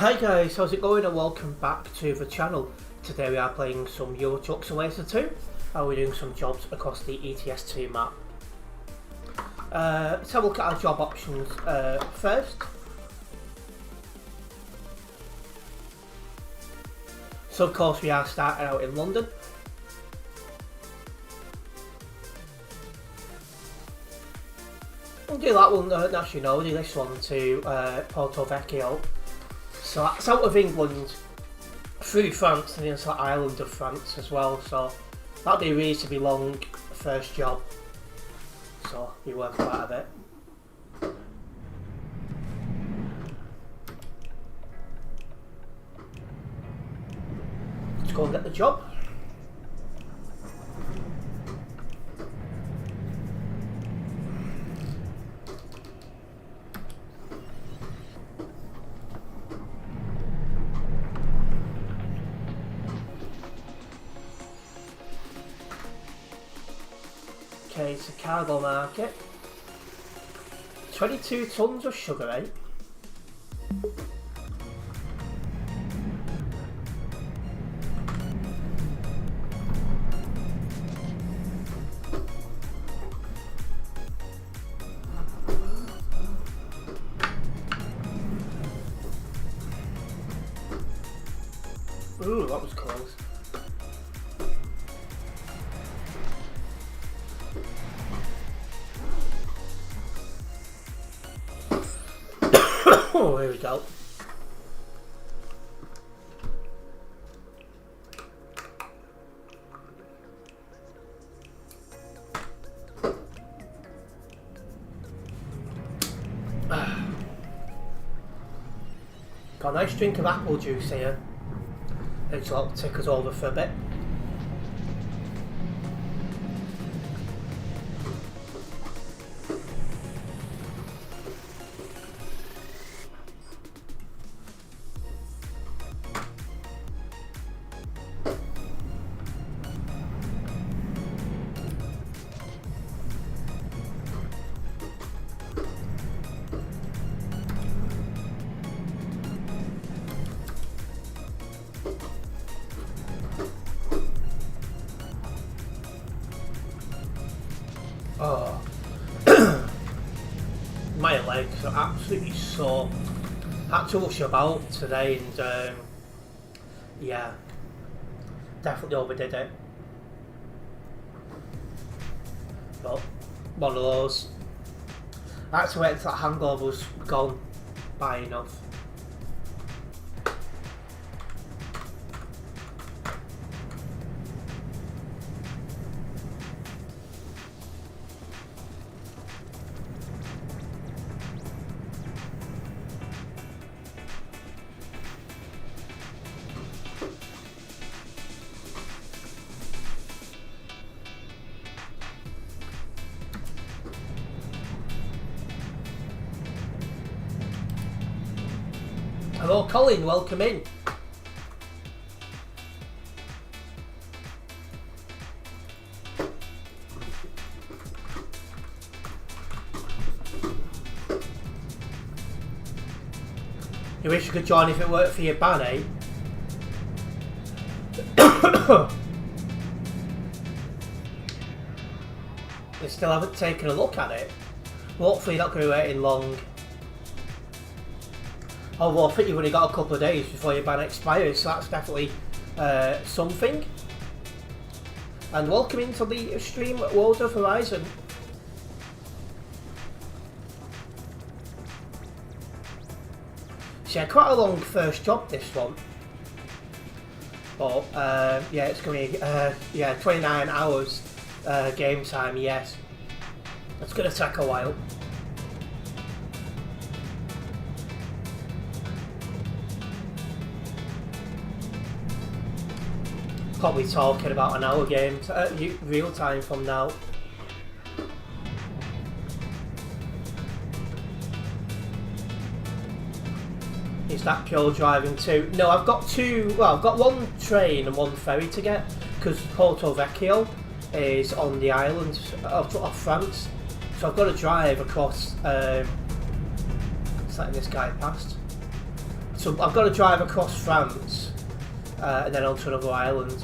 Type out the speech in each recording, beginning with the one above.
Hi guys, how's it going and welcome back to the channel. Today we are playing some Euro Truck Simulator 2 and we're doing some jobs across the ETS2 map. Let's have a look at our job options first. So of course we are starting out in London. We'll do that one, actually no, we'll do this one to Porto Vecchio. So that's out of England, through France and into the island of France as well, so that'll be a reasonably long first job, so be worth quite a bit. Let's go and get the job. Okay, it's a cargo market. 22 tons of sugar, eh? Ooh, that was close. Oh, here we go. Got a nice drink of apple juice here. It'll take us over for a bit. Oh, my legs are absolutely sore. Had to rush about today and yeah, definitely overdid it. But one of those. I had to wait until that hangover was gone by enough. Hello Colin, welcome in. You wish you could join if it worked for your ban, eh? They still haven't taken a look at it. Well, hopefully you're not going to be waiting long. Although I think you've only got a couple of days before your ban expires, so that's definitely something. And welcome into the stream World of Horizon. So yeah, quite a long first job this one. But yeah, it's going to be yeah, 29 hours game time, yes. It's going to take a while. Probably talking about an hour game real time from now. Is that pure driving too? No, I've got two. Well, I've got one train and one ferry to get because Porto Vecchio is on the island of France, so I've got to drive across. Letting this guy past. So I've got to drive across France and then onto another island.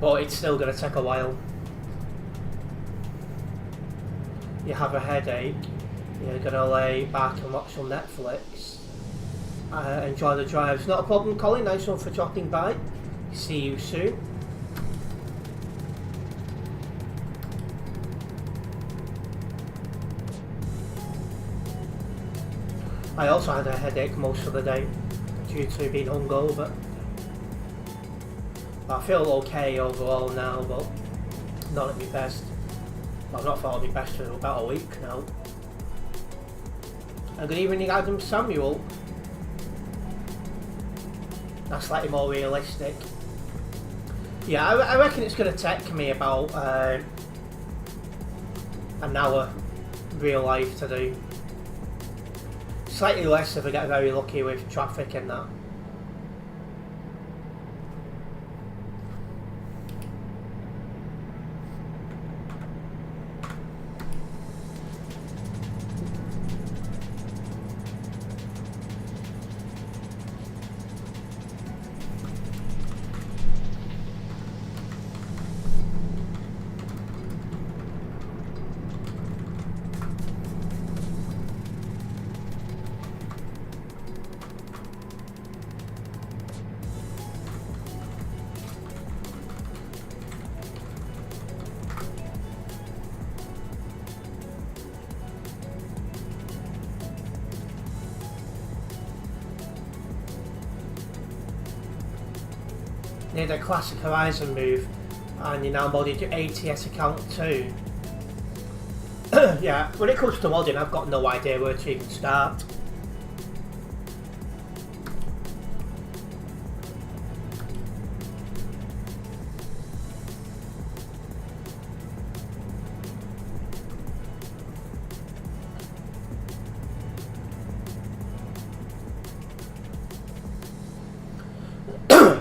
But it's still going to take a while. You have a headache, you're going to lay back and watch some Netflix. Enjoy the drive. It's not a problem, Colin. Nice one for dropping by. See you soon. I also had a headache most of the day due to being hungover. I feel okay overall now, but not at my best. I've not felt at my best for about a week now. And good evening, Adam Samuel. That's slightly more realistic. Yeah, I reckon it's going to take me about an hour real life to do. Slightly less if I get very lucky with traffic and that. Need a classic Horizon move, and you now modded your ATS account too. Yeah, when it comes to modding, I've got no idea where to even start.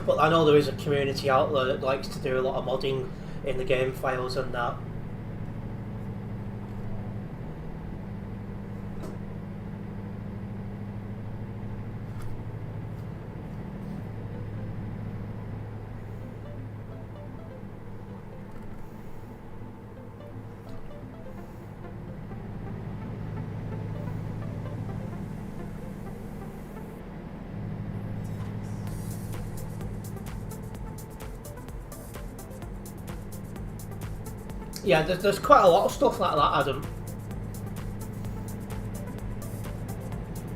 But I know there is a community out there that likes to do a lot of modding in the game files and that. Yeah, there's quite a lot of stuff like that, Adam.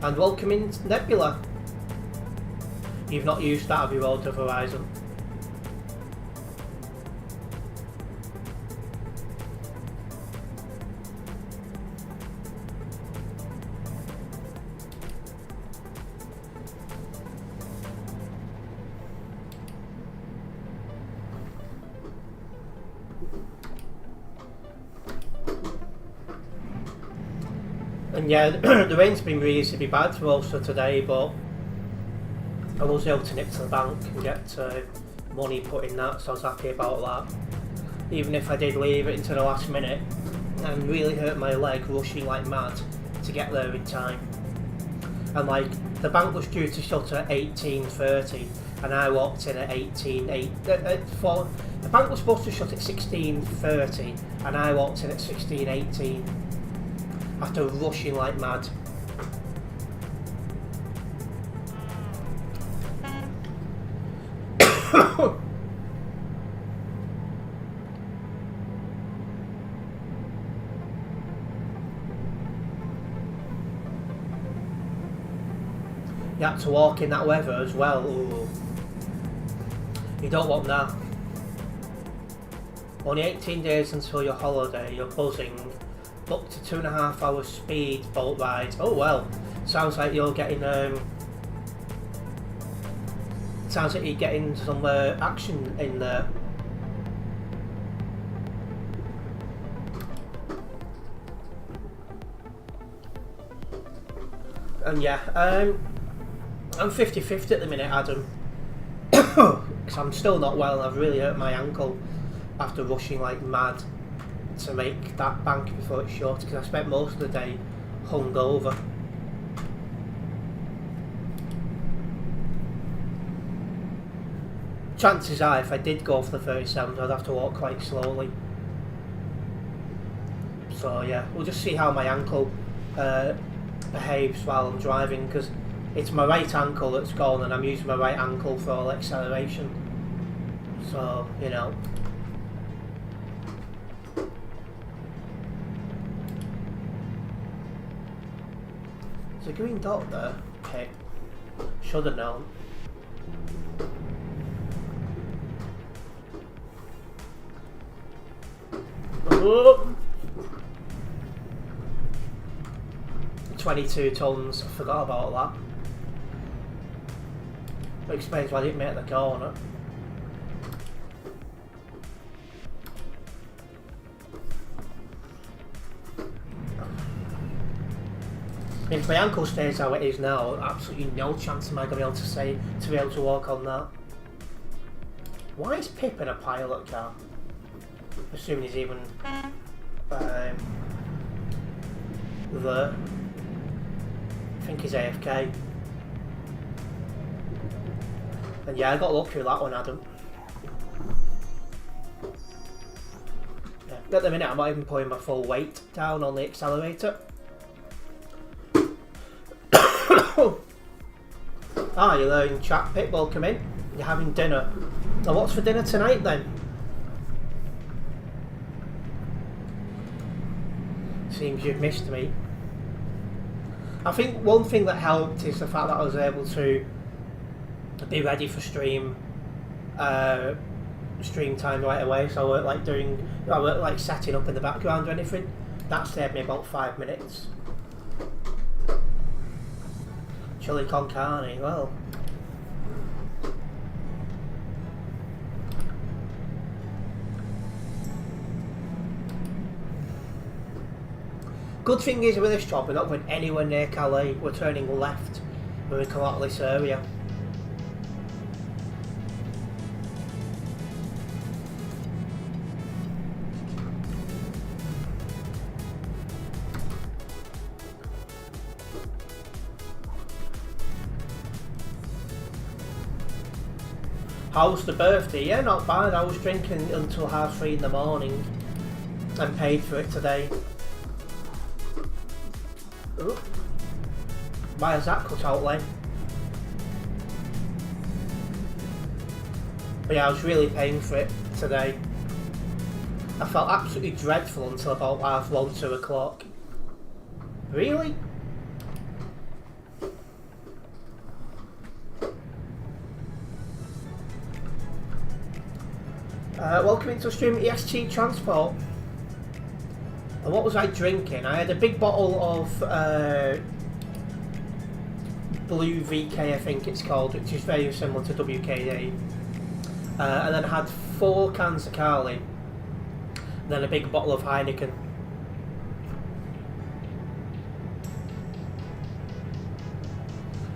And welcome in Nebula. You've not used that, have you, World of Horizon? And yeah, the rain's been reasonably bad for most of today, but I was able to nip to the bank and get money put in that, so I was happy about that. Even if I did leave it until the last minute and really hurt my leg rushing like mad to get there in time. And like, the bank was due to shut at 18:30 and I walked in at 18:08. The bank was supposed to shut at 16:30 and I walked in at 16:18. After rushing like mad. You had to walk in that weather as well. Ooh. You don't want that. Only 18 days until your holiday, you're buzzing. Up to 2.5 hours speed boat ride. Oh well, sounds like you're getting sounds like you're getting some action in there. And yeah, I'm 50-50 at the minute, Adam. Because I'm still not well and I've really hurt my ankle after rushing like mad. to make that bank before it shut, because I spent most of the day hungover. Chances are, if I did go for the 37s, I'd have to walk quite slowly. So yeah, we'll just see how my ankle behaves while I'm driving, because it's my right ankle that's gone and I'm using my right ankle for all acceleration. So, you know. There's a green dot there. Okay. Should have known. Oh. 22 tons, I forgot about that. That explains why I didn't make the corner. If my ankle stays how it is now, absolutely no chance am I going to be able to walk on that. Why is Pip in a pilot car? Assuming he's even there. I think he's AFK. And yeah, I got lucky with that one, Adam. Yeah. At the minute, I'm not even putting my full weight down on the accelerator. Ah, you're there in chat, Pip, welcome in. You're having dinner. Now what's for dinner tonight then? Seems you've missed me. I think one thing that helped is the fact that I was able to be ready for stream time right away, so I weren't like setting up in the background or anything. That saved me about 5 minutes. Chili con carne, well. Good thing is with this job, we're not going anywhere near Calais, we're turning left when we come out of this area. How's the birthday? Yeah, not bad. I was drinking until 3:30 in the morning and paid for it today. Ooh. Why is that cut out, Len? But yeah, I was really paying for it today. I felt absolutely dreadful until about 1:30, 2 o'clock. Really? Welcome into the stream, EST Transport. And what was I drinking? I had a big bottle of Blue VK, I think it's called, which is very similar to WKD. And then I had 4 cans of Carling. And then a big bottle of Heineken.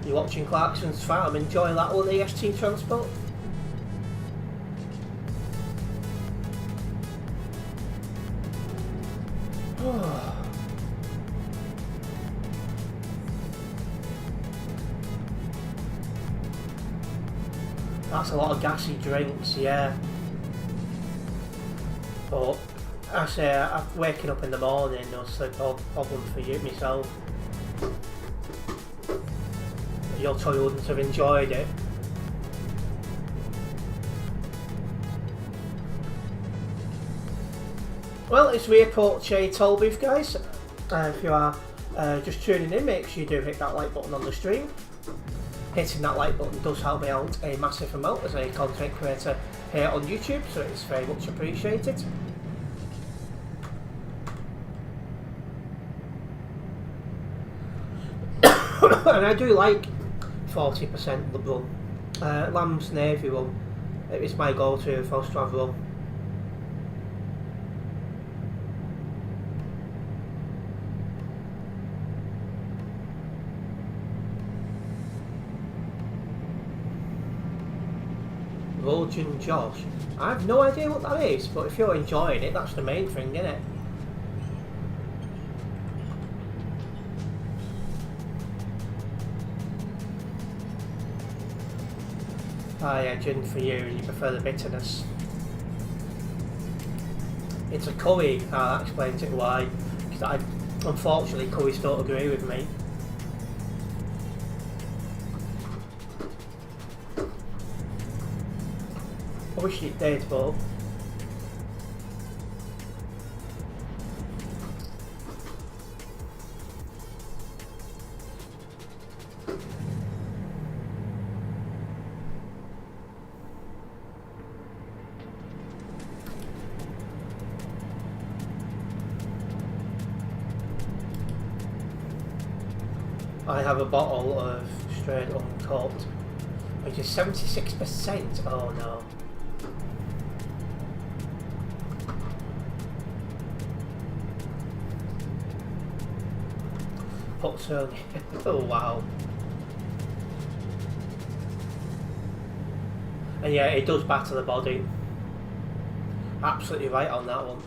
You're watching Clarkson's Farm, enjoy that one, EST Transport. That's a lot of gassy drinks, yeah. But I say, waking up in the morning was a problem for you myself. Your toy wouldn't have enjoyed it. Well, it's we approach a toll booth, guys. If you are just tuning in, make sure you do hit that like button on the stream. Hitting that like button does help me out a massive amount as a content creator here on YouTube, so it's very much appreciated. And I do like 40% the rum. Lamb's Navy rum. It's my go-to if I was to have rum. Rojan Josh. I have no idea what that is, but if you're enjoying it, that's the main thing, isn't it? Ah, yeah, gin for you, and you prefer the bitterness. It's a curry, that explains it why. Because unfortunately, curries don't agree with me. I wish it did, but I have a bottle of straight uncut, which is 76%. Oh no. Puts only. Oh wow. And yeah, it does batter the body. Absolutely right on that one.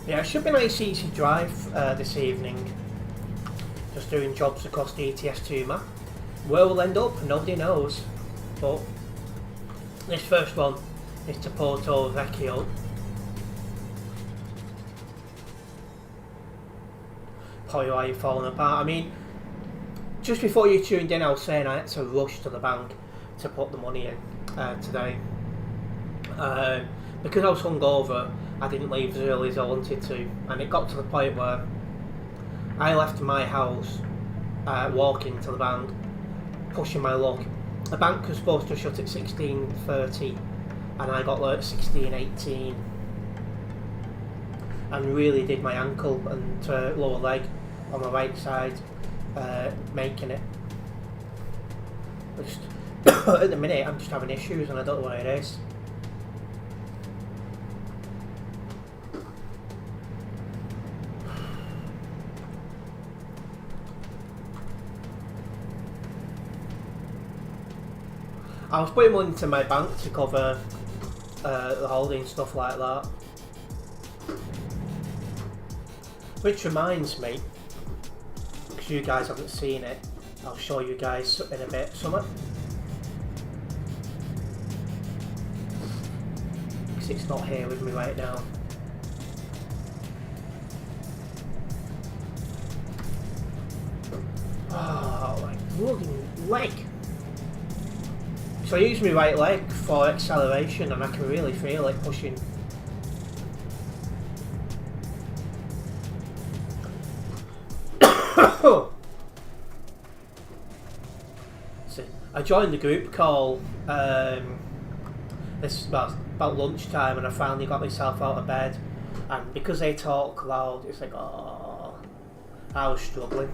Yeah, it should be a nice easy drive this evening. Just doing jobs across the ETS2 map. Where we'll end up, nobody knows. But this first one is to Porto Vecchio. Probably why you're falling apart. I mean, just before you tuned in, I was saying I had to rush to the bank to put the money in today. Because I was hungover, I didn't leave as early as I wanted to, and it got to the point where I left my house walking to the bank, pushing my luck. The bank was supposed to shut at 16:30, and I got there at 16:18, and really did my ankle and lower leg on my right side making it. Just at the minute I'm just having issues and I don't know what it is. I was putting money into my bank to cover the holiday and stuff like that. Which reminds me, because you guys haven't seen it, I'll show you guys in a bit something. Because it's not here with me right now. Oh, my bloody leg! So I use my right leg for acceleration and I can really feel it pushing. See, I joined the group call this about lunchtime and I finally got myself out of bed, and because they talk loud it's like, oh, I was struggling.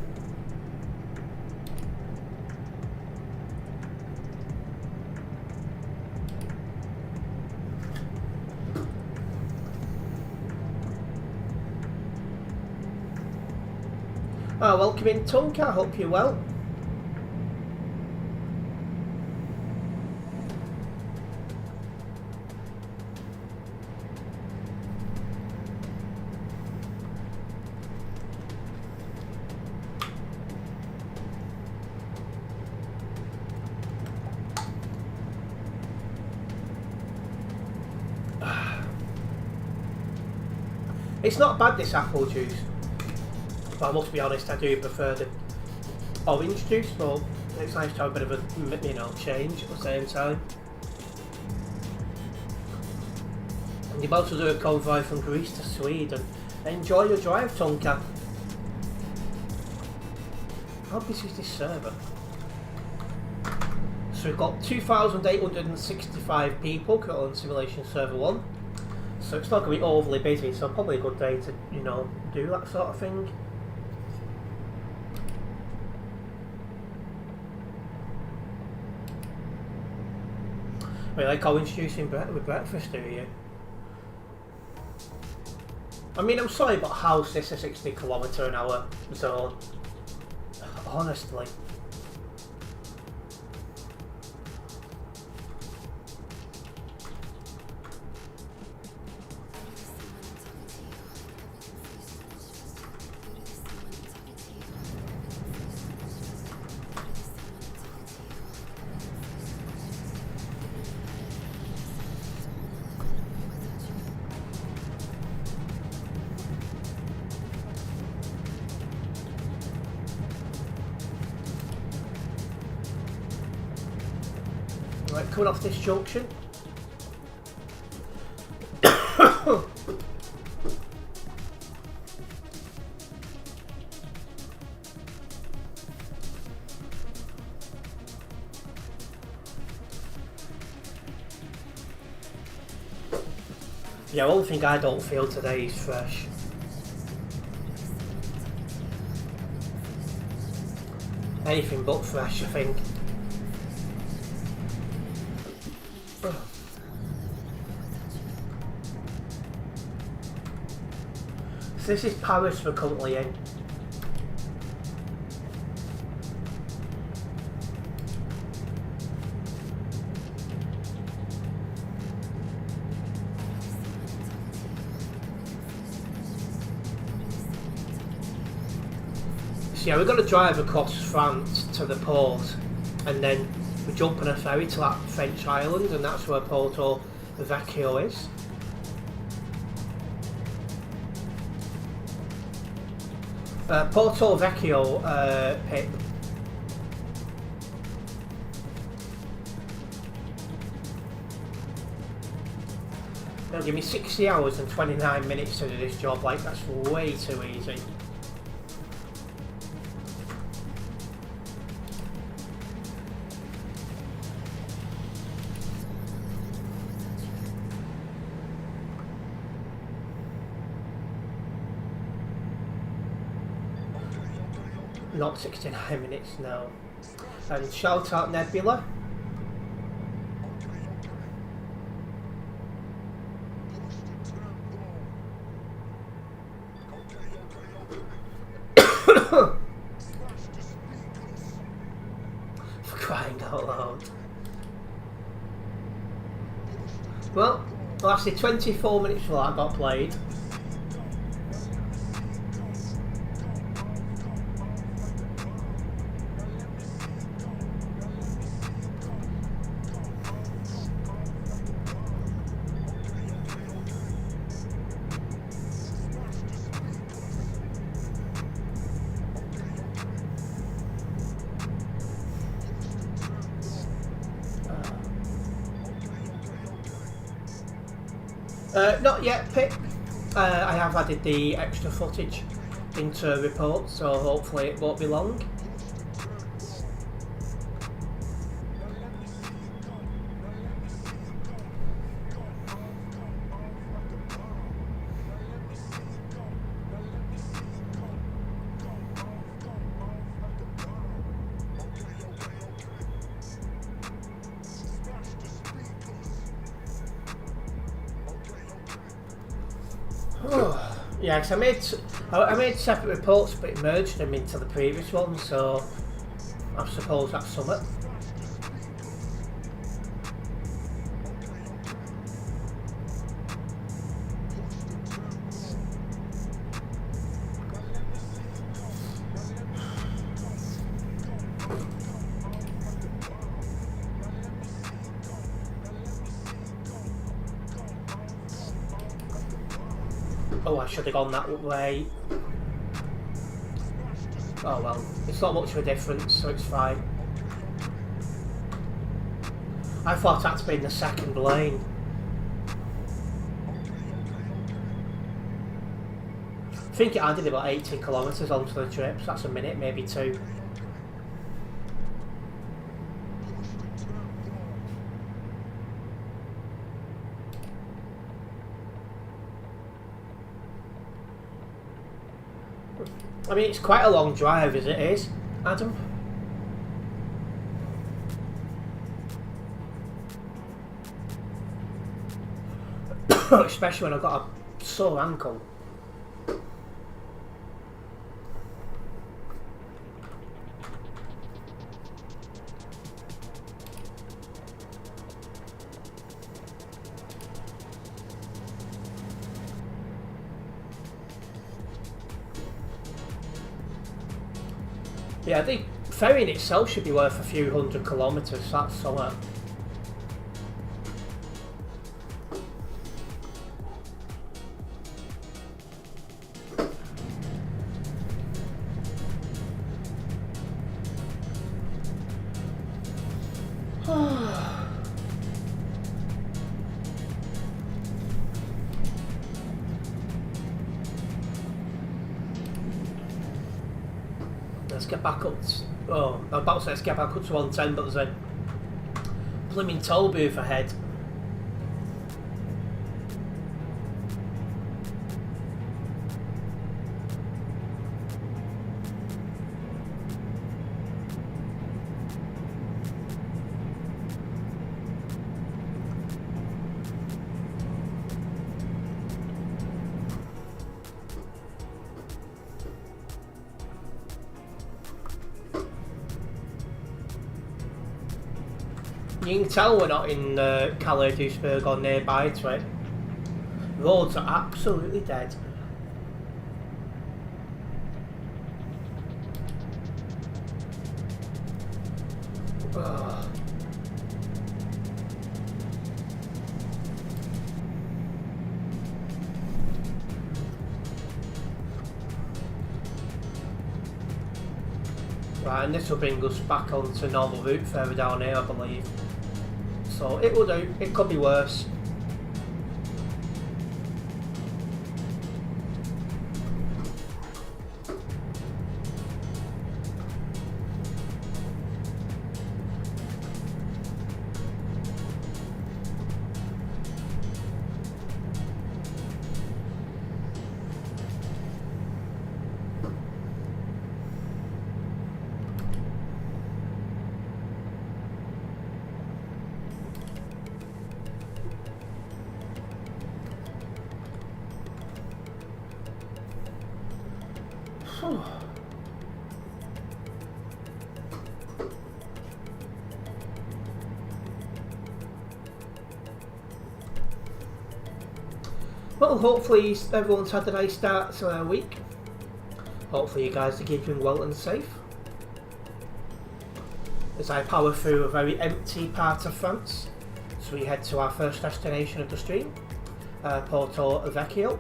Oh, welcome in Tonka, I hope you're well. It's not bad, this apple juice. But I must be honest, I do prefer the orange juice, but it's nice to have a bit of a, you know, change at the same time. And you've also do a convoy from Greece to Sweden. Enjoy your drive, Tonka. How busy is this server? So we've got 2,865 people currently on Simulation Server 1. So it's not going to be overly busy, so probably a good day to, you know, do that sort of thing. you like orange juice with breakfast, do you? I mean, I'm sorry, but how's this a 60km/h zone? Honestly. Right, coming off this junction. Yeah, one thing I don't feel today is fresh. Anything but fresh, I think. So this is Paris we're currently in. So yeah, we're going to drive across France to the port, and then we jump on a ferry to that French island, and that's where Porto Vecchio is. Porto Vecchio, Pip. It'll give me 60 hours and 29 minutes to do this job, like that's way too easy. Not 69 minutes, no. And shout out Nebula. For crying out loud. Well, it lasted 24 minutes before that got played. Not yet, Pip. I have added the extra footage into a report, so hopefully it won't be long. Yeah, because I made separate reports, but it merged them into the previous one, so I suppose that's something. Oh, I should have gone that way. Oh well, it's not much of a difference, so it's fine. I thought I had to be in the second lane. I think it added about 80 kilometres onto the trip, so that's a minute, maybe two. I mean, it's quite a long drive as it is, Adam. especially when I've got a sore ankle. Yeah, I think ferrying itself should be worth a few 100 kilometres, that's something. Let's get back up to, oh, I was about to say let's get back up to 110, but there's a blooming toll booth ahead. You can tell we're not in Calais, Duisburg or nearby to it. Roads are absolutely dead. Ugh. Right, and this will bring us back onto normal route further down here, I believe. So it will do. It could be worse. Well, hopefully everyone's had a nice start to their week. Hopefully you guys are keeping well and safe. As I power through a very empty part of France, so we head to our first destination of the stream, Porto Vecchio.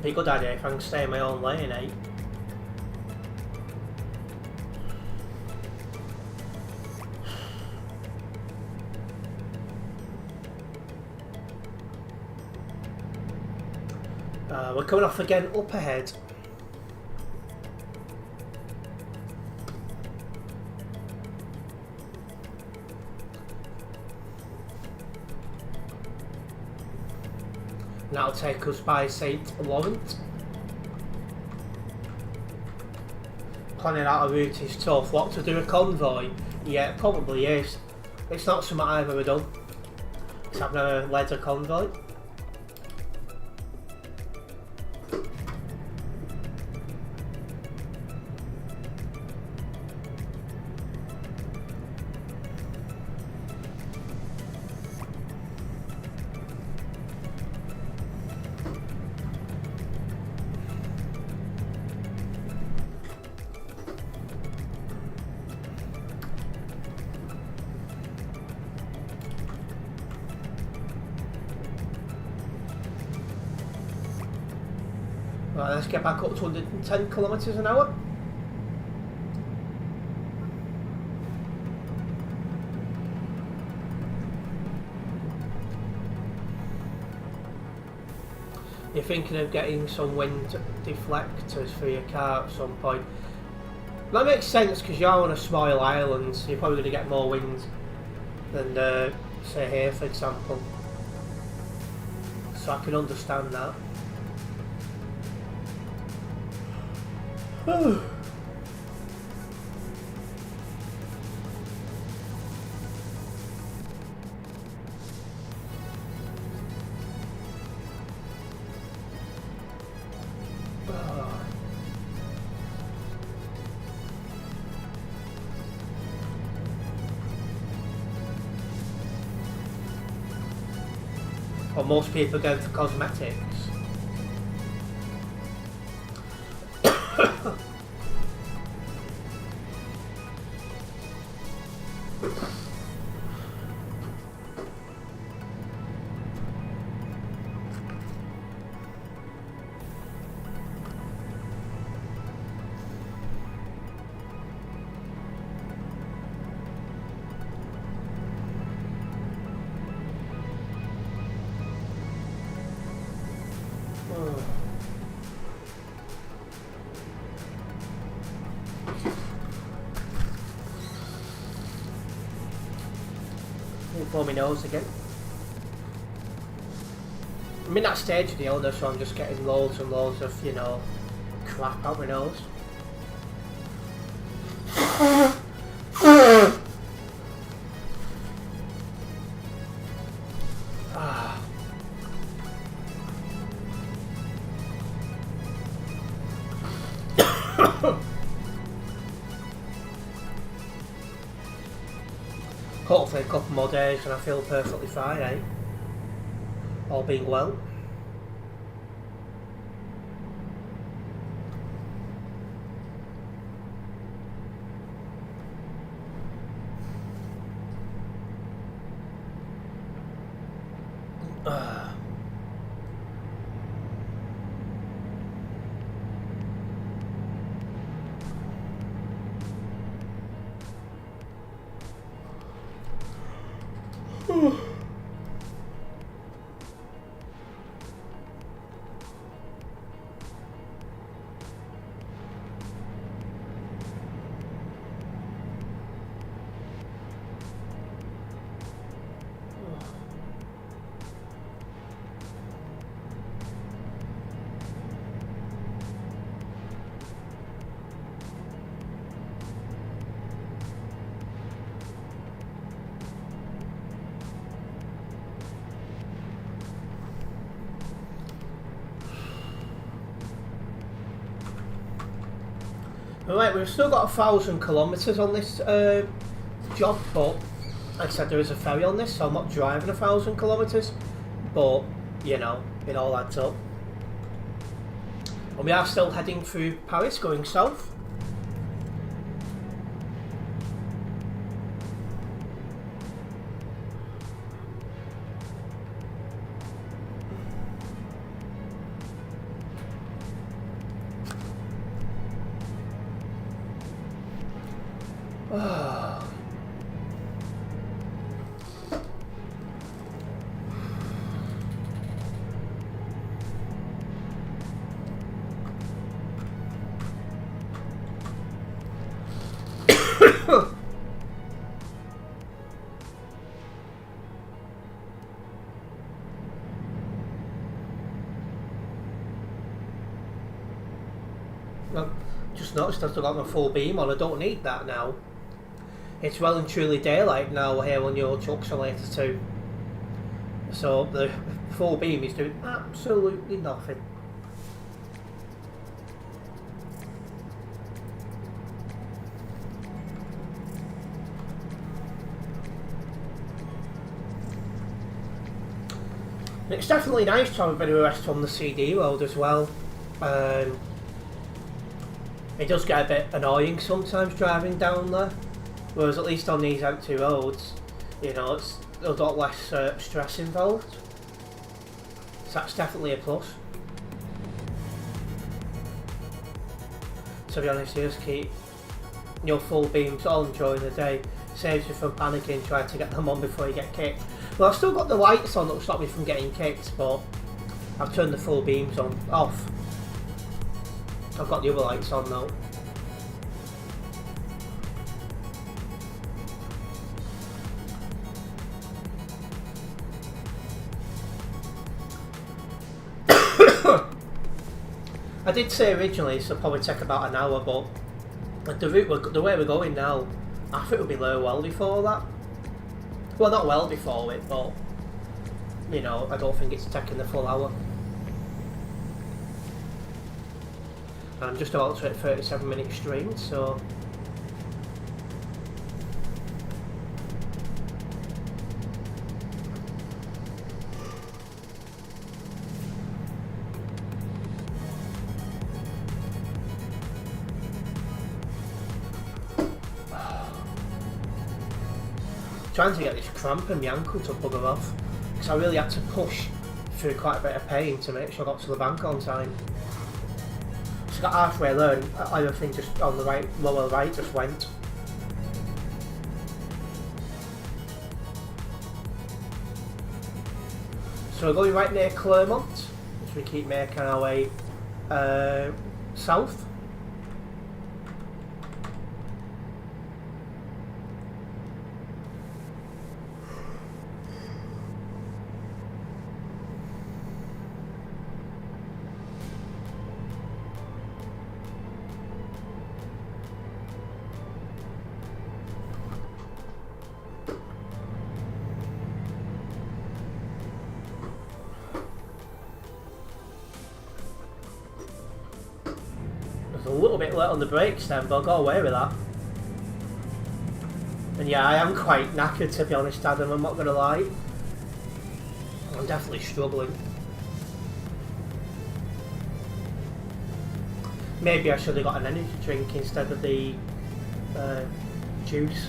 Be a good idea if I can stay in my own lane, eh? We're coming off again up ahead. That'll take us by St. Laurent. Planning out a route is tough. What to do a convoy? Yeah, it probably is. It's not something I've ever done. Because I've never led a convoy. Right, let's get back up to 110 kilometres an hour. You're thinking of getting some wind deflectors for your car at some point. That makes sense because you're on a small island, so you're probably going to get more wind than, say, here, for example. So I can understand that. Or most people go for cosmetics. For my nose again. I'm in that stage of the illness, so I'm just getting loads and loads of, you know, crap out my nose. Hopefully a couple more days and I feel perfectly fine, eh? All being well. Right, we've still got 1,000 kilometres on this job, but like I said, there is a ferry on this, so I'm not driving 1,000 kilometres, but you know, it all adds up. And we are still heading through Paris, going south. Just noticed I've still got my full beam on. I don't need that now. It's well and truly daylight now here on your trucks are later too. So the full beam is doing absolutely nothing. It's definitely nice to have a bit of a rest on the CD road as well. It does get a bit annoying sometimes driving down there, whereas at least on these empty roads, you know, it's a lot less stress involved. So that's definitely a plus. To be honest, you just keep your full beams on during the day, saves you from panicking trying to get them on before you get kicked. Well, I've still got the lights on that will stop me from getting kicked, but I've turned the full beams off. I've got the other lights on though. I did say originally this will probably take about an hour, but the way we're going now, I think we'll be there well before that. Well, not well before it, but you know, I don't think it's taking the full hour. And I'm just about to hit 37-minute stream, so. Trying to get this cramp in my ankle to bugger off, because I really had to push through quite a bit of pain to make sure I got to the bank on time. So I got halfway there and everything just on the right, lower right just went. So we're going right near Clermont, as we keep making our way south. A little bit late on the brakes then, but I'll go away with that. And yeah, I am quite knackered, to be honest, Adam, I'm not going to lie. I'm definitely struggling. Maybe I should have got an energy drink instead of the juice.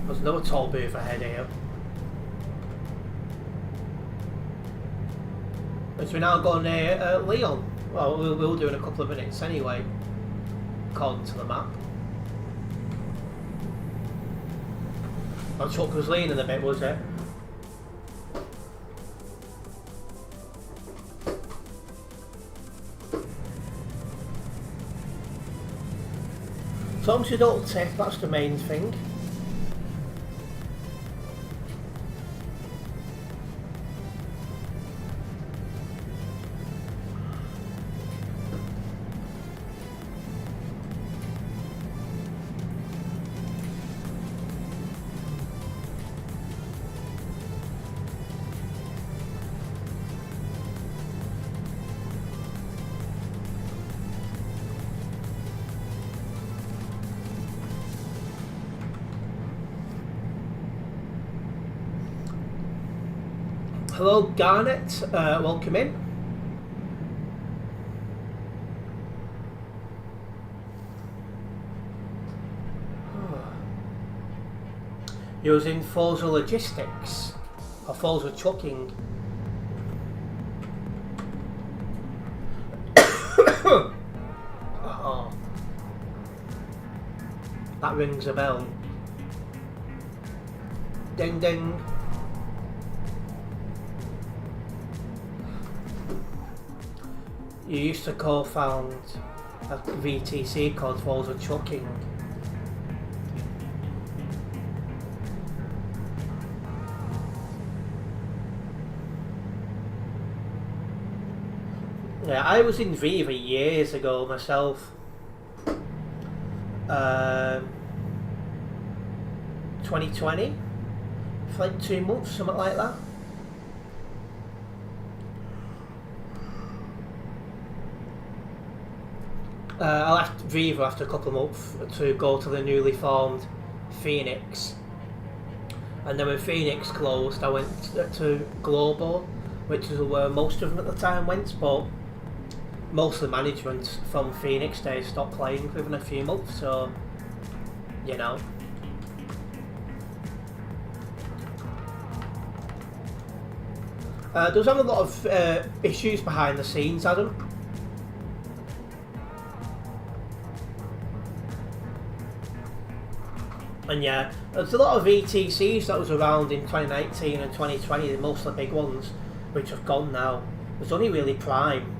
There's no toll booth ahead here. As we now go near Leon. Well, we'll do in a couple of minutes anyway, according to the map. That truck was leaning a bit, was it? As long as you don't tip, that's the main thing. Hello Garnet, welcome in. Using Forza Logistics or Forza Trucking. Oh, that rings a bell. Ding ding. You used to co-found a VTC called Forza Trucking. Yeah, I was in Viva years ago myself. 2020? For like 2 months, something like that. I left Viva after a couple of months to go to the newly formed Phoenix, and then when Phoenix closed I went to Globo, which is where most of them at the time went, but most of the management from Phoenix days stopped playing within a few months, so you know. Does have a lot of issues behind the scenes, Adam. And yeah, there's a lot of ETCs that was around in 2019 and 2020, most of the big ones, which have gone now. There's only really Prime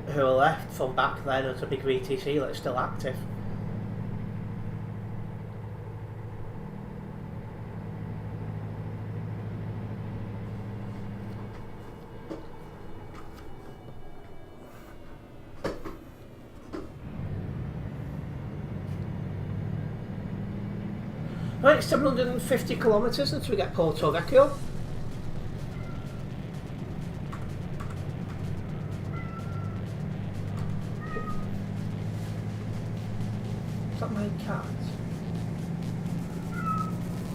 who are left from back then as a big ETC that's still active. Right, 750 kilometres until we get Porto Vecchio. Is that my cat?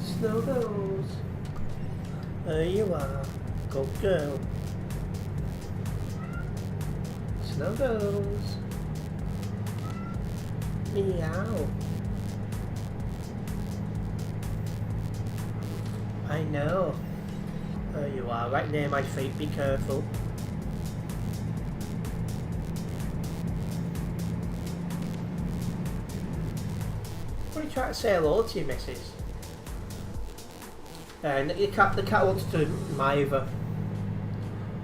Snuggles. There you are. Good girl. Snuggles. Meow. I know. There you are, right near my feet, be careful. What are you trying to say hello to your missus? And the cat wants to mither.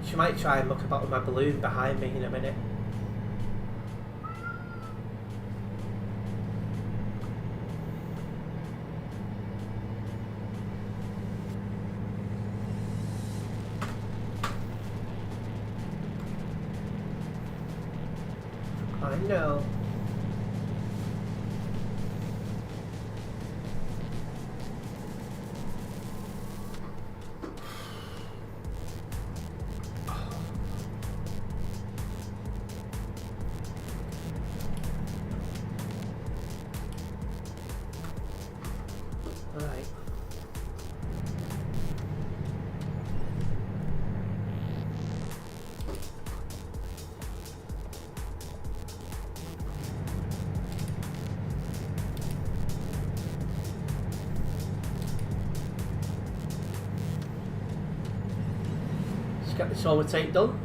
She might try and muck about with my balloon behind me in a minute. I know. Right. Let's get this overtake done.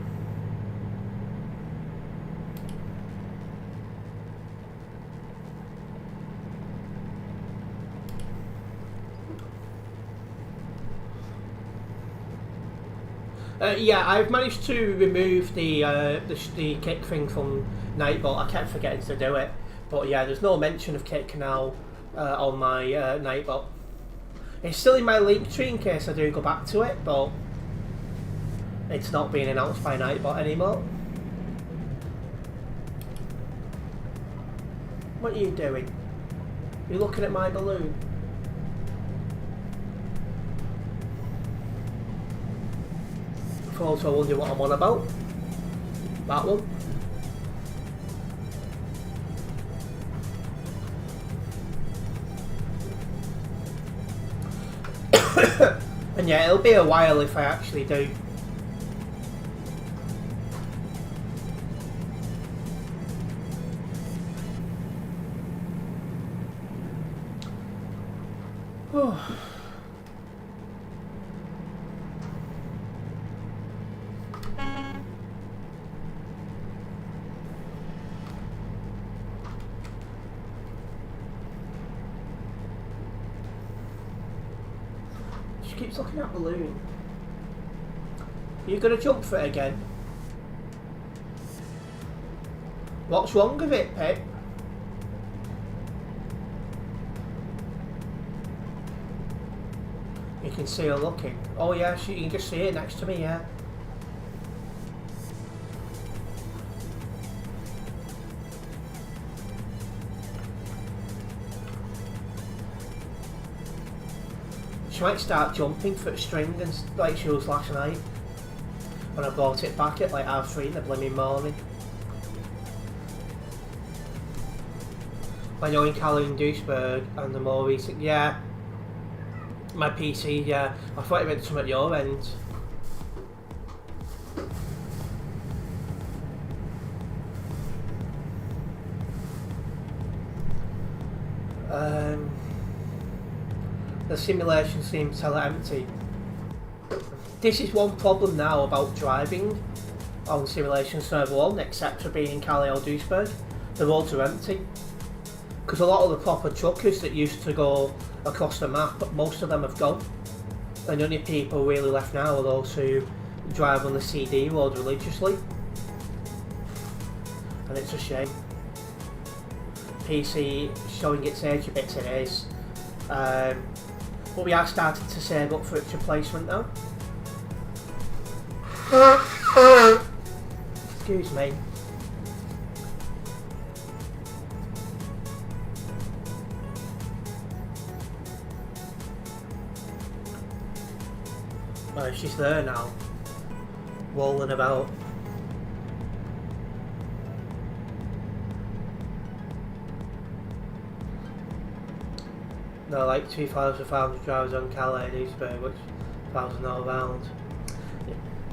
Yeah, I've managed to remove the kick thing from Nightbot. I kept forgetting to do it, but yeah, there's no mention of kick now on my Nightbot. It's still in my link tree in case I do go back to it, but it's not being announced by Nightbot anymore. What are you doing? You're looking at my balloon. I also wonder what I'm on about. That one. And yeah, it'll be a while if I actually do. Oh. She keeps looking at the balloon. Are you gonna jump for it again? What's wrong with it, Pip? You can see her looking. Oh yeah, you can just see it next to me, yeah. She might start jumping for the string and like she was last night when I brought it back at like 3:30 in the blooming morning. I know in Calais and Duisburg and the more recent, yeah. My PC, yeah. I thought it meant something at your end. The simulation seems hella empty. This is one problem now about driving on Simulation Server 1, except for being in Calais or Duisburg. The roads are empty. Because a lot of the proper truckers that used to go across the map, most of them have gone. And the only people really left now are those who drive on the CD road religiously. And it's a shame. PC showing its age a bit today is. But we are starting to save up for its replacement now. Excuse me. Well, she's there now, rolling about. There are like 2,500 drivers on Calais and Duisburg, which 1,000 all around.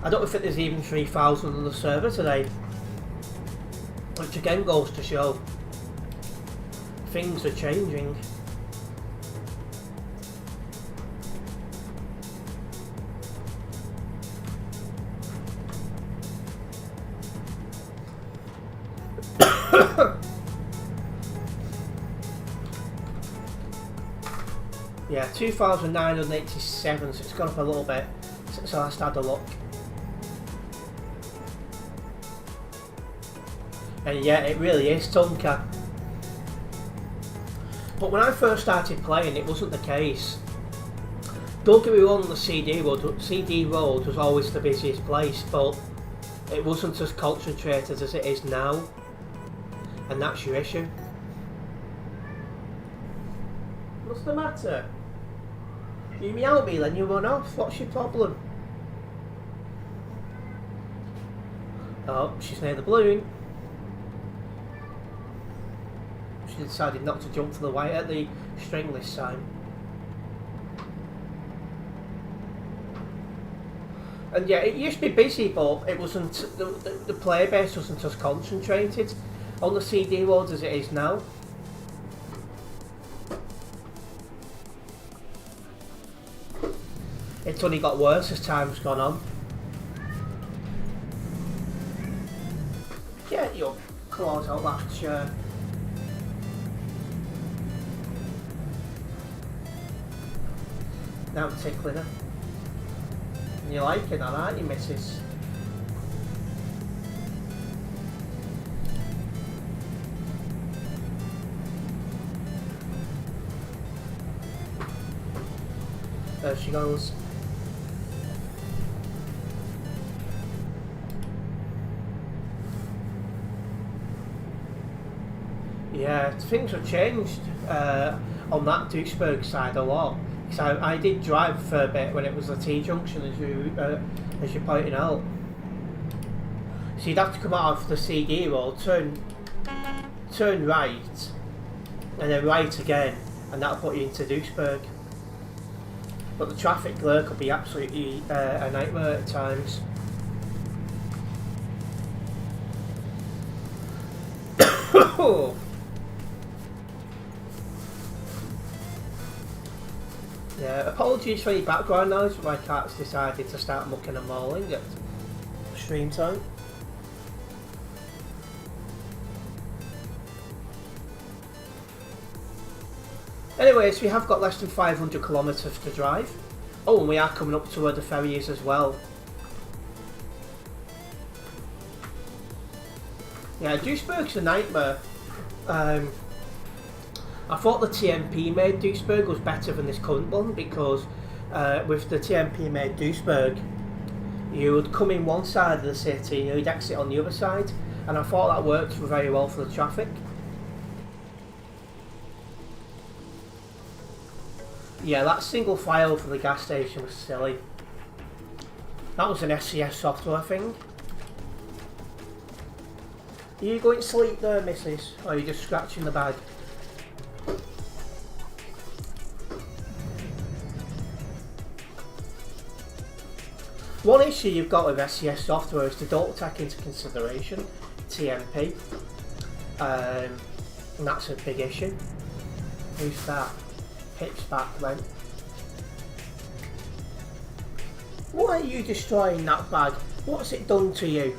I don't think there's even 3,000 on the server today, which again goes to show things are changing. Yeah, 2,987, so it's gone up a little bit since I last had a look. And yeah, it really is Tonka. But when I first started playing, it wasn't the case. Don't get me wrong, the CD road was always the busiest place, but it wasn't as concentrated as it is now. And that's your issue. What's the matter? You meow at me, then you run off. What's your problem? Oh, she's near the balloon. She decided not to jump for the white at the string this time. And yeah, it used to be busy, but it wasn't. The player base wasn't as concentrated on the CD roads as it is now. It's only got worse as time's gone on. Get your claws out that chair. Now I'm tickling her. And you're liking that, aren't you, missus? There she goes. Yeah, things have changed on that Duisburg side a lot. So I did drive for a bit when it was the T-junction, as you're pointing out. So you'd have to come out of the CD road, turn right, and then right again, and that'll put you into Duisburg. But the traffic there could be absolutely a nightmare at times. Yeah, apologies for any background noise, but my cat's decided to start mucking and mauling at stream time. Anyways, we have got less than 500 kilometres to drive. Oh, and we are coming up to where the ferry is as well. Yeah, Duisburg's a nightmare. I thought the TMP made Duisburg was better than this current one, because with the TMP made Duisburg, you would come in one side of the city and you'd exit on the other side, and I thought that worked very well for the traffic. Yeah, that single file for the gas station was silly. That was an SCS software thing. Are you going to sleep there, missus? Or are you just scratching the bag? One issue you've got with SCS software is they don't take into consideration TMP, and that's a big issue. Who's that? Pip's back then. Why are you destroying that bag? What's it done to you?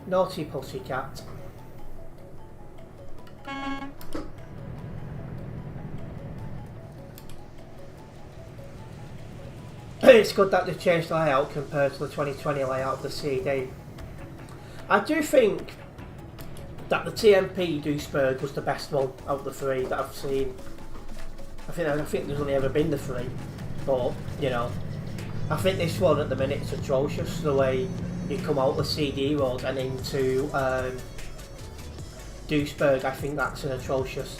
Naughty pussycat. It's good that they've changed the layout compared to the 2020 layout of the CD. I do think that the TMP Duisburg was the best one out of the three that I've seen. I think there's only ever been the three, but you know, I think this one at the minute is atrocious. The way you come out the CD road and into Duisburg, I think that's an atrocious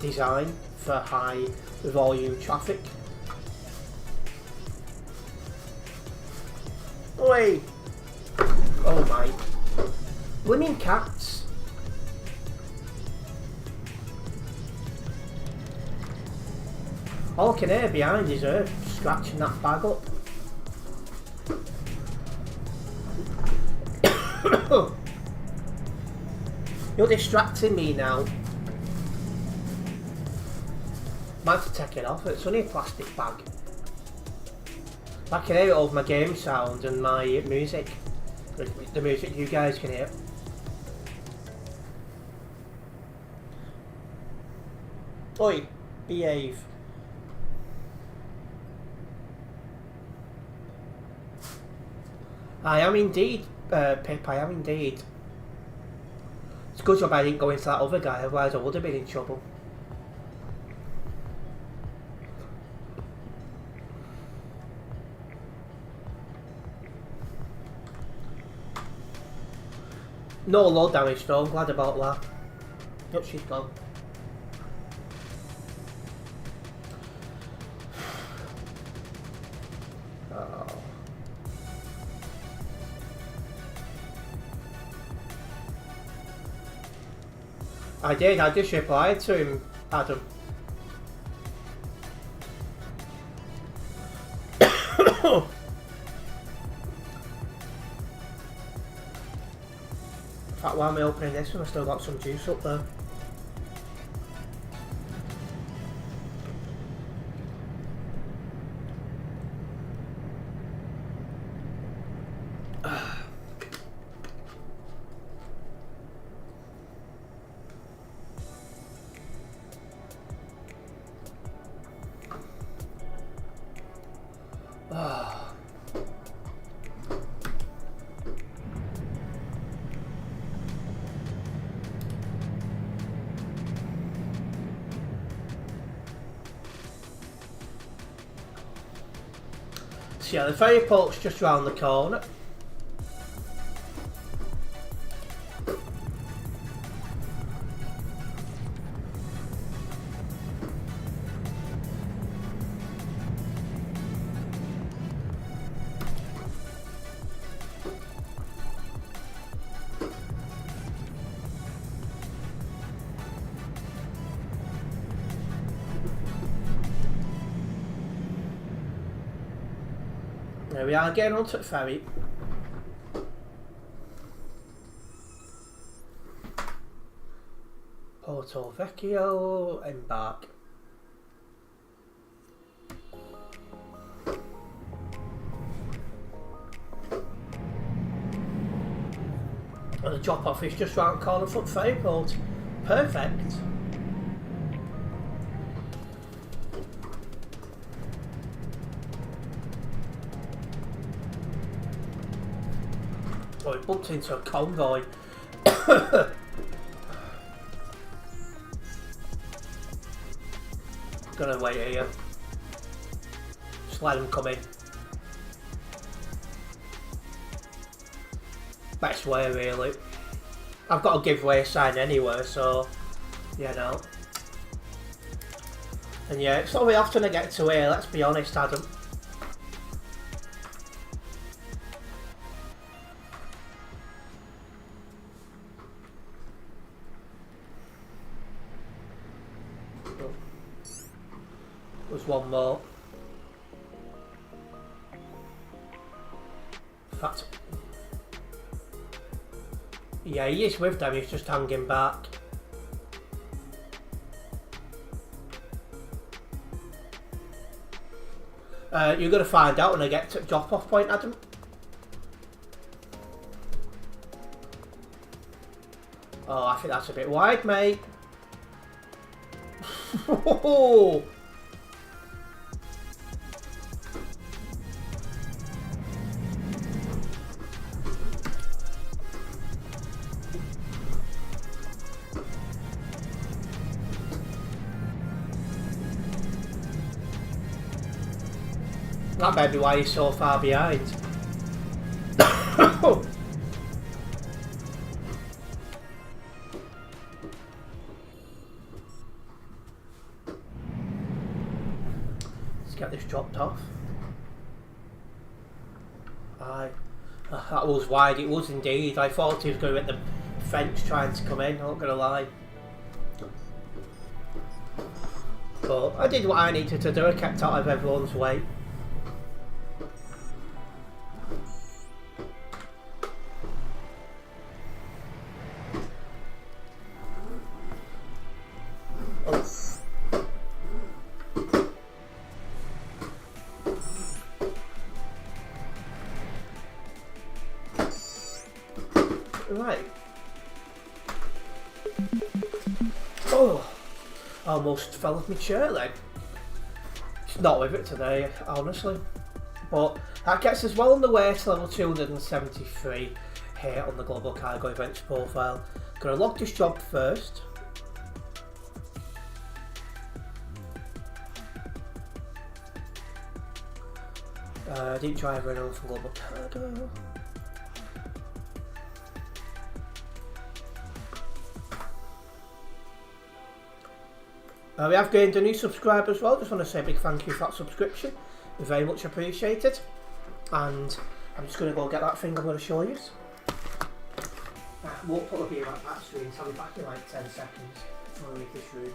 design for high volume traffic. Oi! Oh my! Blimmin' cats! All I can hear behind is her scratching that bag up. You're distracting me now. Might have to take it off, it's only a plastic bag. I can hear it over my game sound and my music. The music you guys can hear. Oi, behave. I am indeed, Pip, I am indeed. It's a good job I didn't go into that other guy, otherwise I would have been in trouble. No low damage though, I'm glad about that. Yep, she's gone. Oh. I did, I just replied to him, Adam. In fact, while I'm opening this one, I've still got some juice up there. So yeah, the ferry port's just round the corner. There we are, getting onto the ferry. Porto Vecchio, embark. And the drop off is just round the corner from the ferry port. Perfect. Oh, it bumped into a convoy. Gonna wait here. Just let them come in. Best way, really. I've got a giveaway sign anyway, so you know. And yeah, it's not very often I get to here, let's be honest, Adam. There's one more. In fact, yeah, he is with them, he's just hanging back. You're going to find out when I get to drop-off point, Adam. Oh, I think that's a bit wide, mate. That may be why he's so far behind. Let's get this dropped off. That was wide, it was indeed. I thought he was going to hit the fence trying to come in, I'm not going to lie. But I did what I needed to do, I kept out of everyone's way. Right. Oh, almost fell off my chair then. It's not with it today, honestly. But that gets us well on the way to level 273 here on the Global Cargo Events profile. Gonna log this job first. Didn't drive anyone from Global Cargo. We have gained a new subscriber as well. Just want to say a big thank you for that subscription. Very much appreciated. And I'm just going to go get that thing I'm going to show you. Won't put up here at that screen, so I'll be back in like 10 seconds before I leave this room.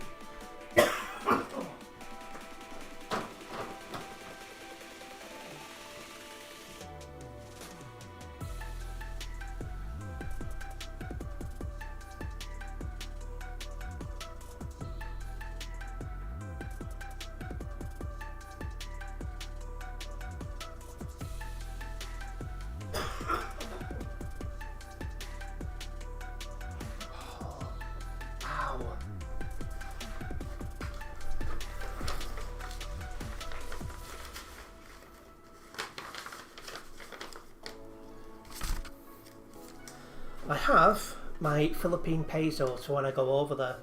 I have my Philippine peso, so when I go over there.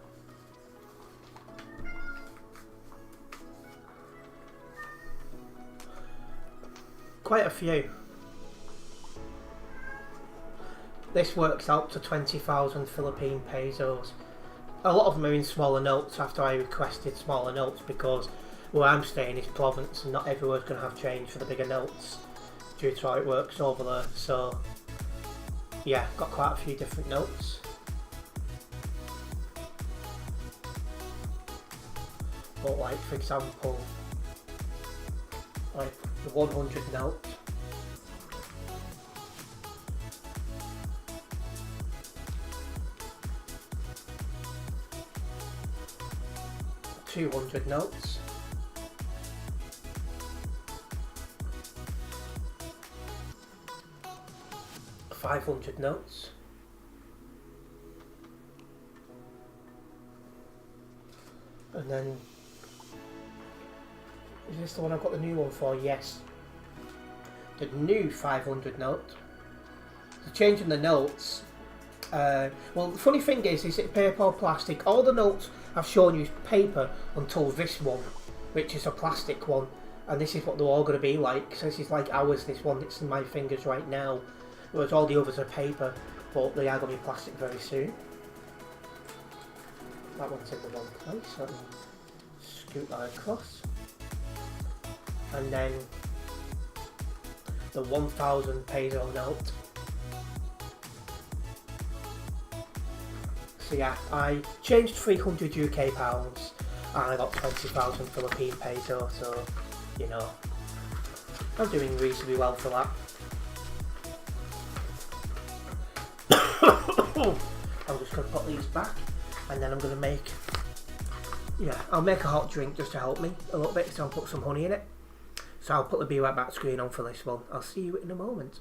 Quite a few. This works out to 20,000 Philippine pesos. A lot of them are in smaller notes after I requested smaller notes because where I'm staying is province and not everywhere's going to have change for the bigger notes due to how it works over there. So yeah, got quite a few different notes. But like for example, like the 100 note. $200 notes. $500 notes. And then, is this the one I've got the new one for? Yes. The new 500 note. So changing the notes. Well, the funny thing is it paper or plastic? All the notes I've shown you is paper until this one, which is a plastic one. And this is what they're all going to be like. So this is like ours, this one that's in my fingers right now. Whereas all the others are paper, but they are going to be plastic very soon. That one's in the wrong place, so let me scoot that across. And then the 1,000 peso note. So yeah, I changed 300 UK pounds and I got 20,000 Philippine peso, so you know, I'm doing reasonably well for that. I'm just going to put these back and then I'm going to make, yeah, I'll make a hot drink just to help me a little bit, so I'll put some honey in it. So I'll put the Be Right Back screen on for this one. I'll see you in a moment.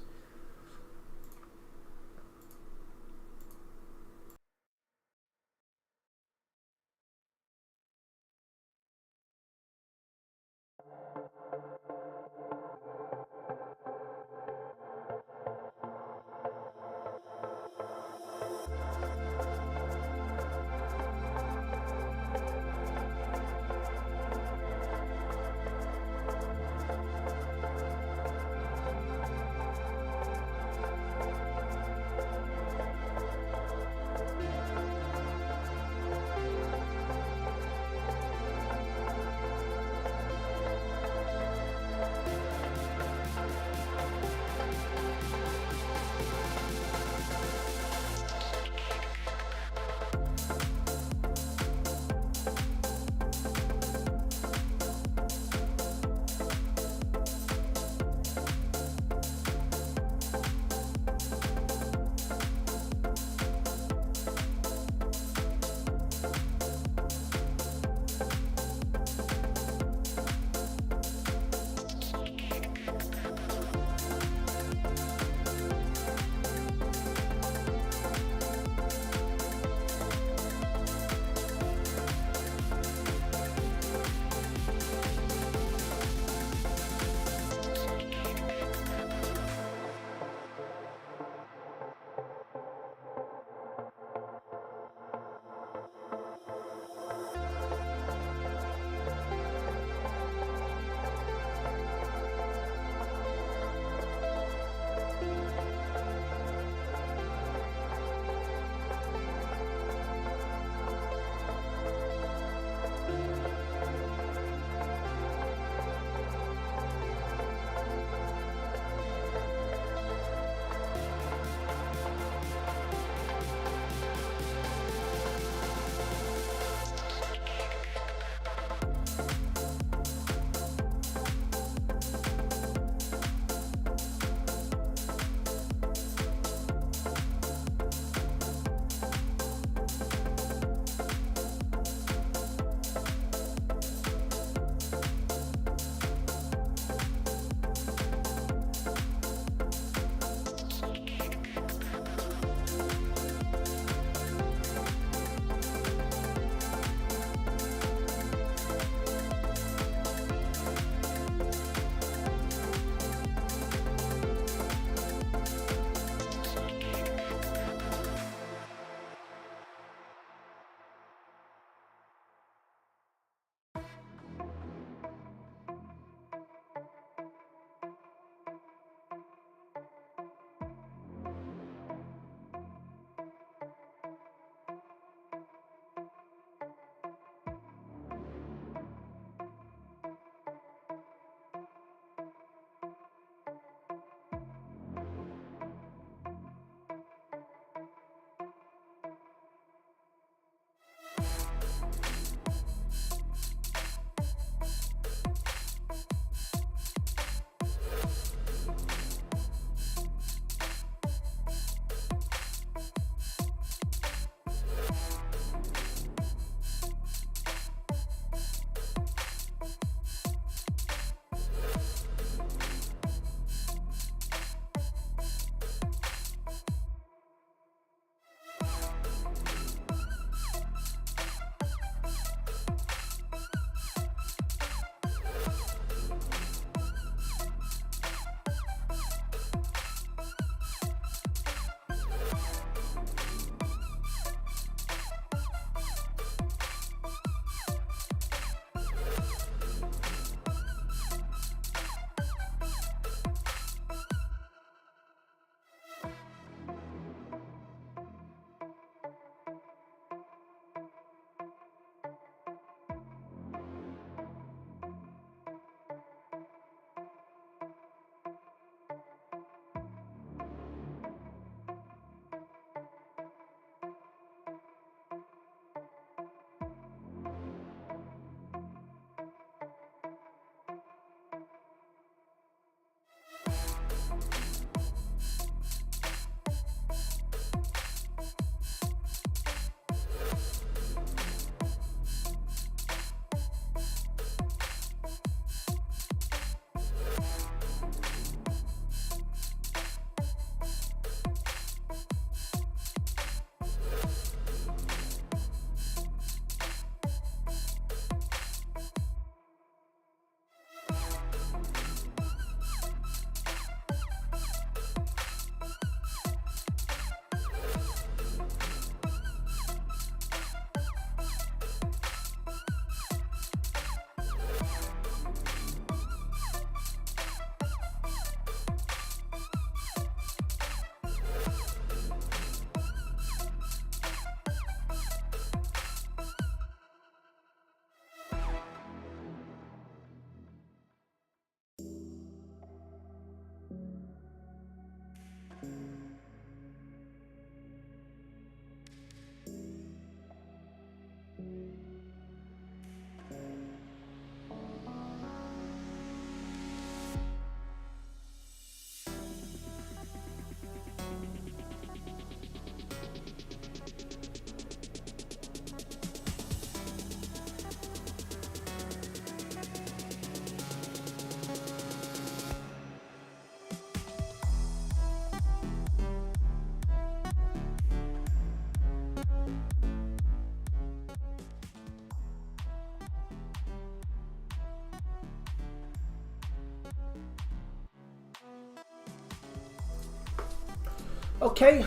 Okay,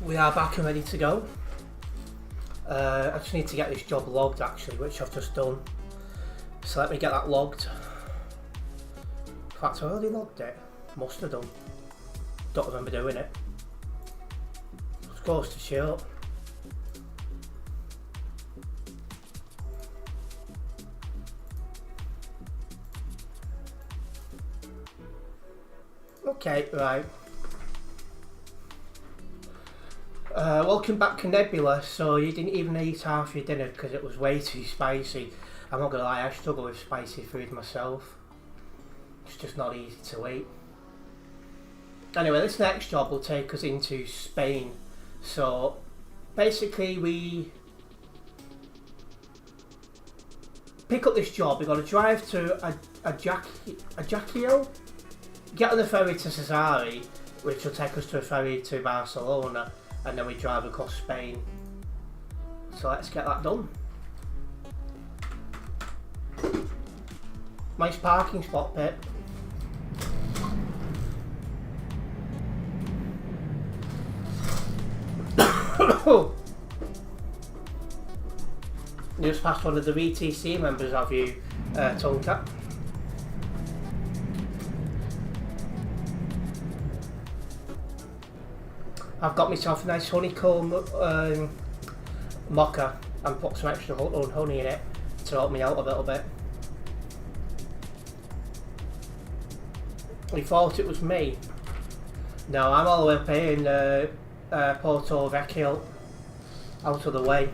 we are back and ready to go. I just need to get this job logged actually, which I've just done. So let me get that logged. In fact, I already logged it. Must have done. Don't remember doing it. It's close to show. Okay, right. Welcome back to Nebula. So you didn't even eat half your dinner because it was way too spicy. I'm not gonna lie, I struggle with spicy food myself. It's just not easy to eat. Anyway, this next job will take us into Spain. So basically we pick up this job. We've got to drive to Ajaccio, get on the ferry to Cesare, which will take us to a ferry to Barcelona, and then we drive across Spain. So let's get that done. Nice parking spot, Pip. Just past one of the VTC members, have you, Tonka? I've got myself a nice honeycomb mocha and put some extra honey in it to help me out a little bit. We thought it was me. No, I'm all the way up here in Porto Vecchio, out of the way.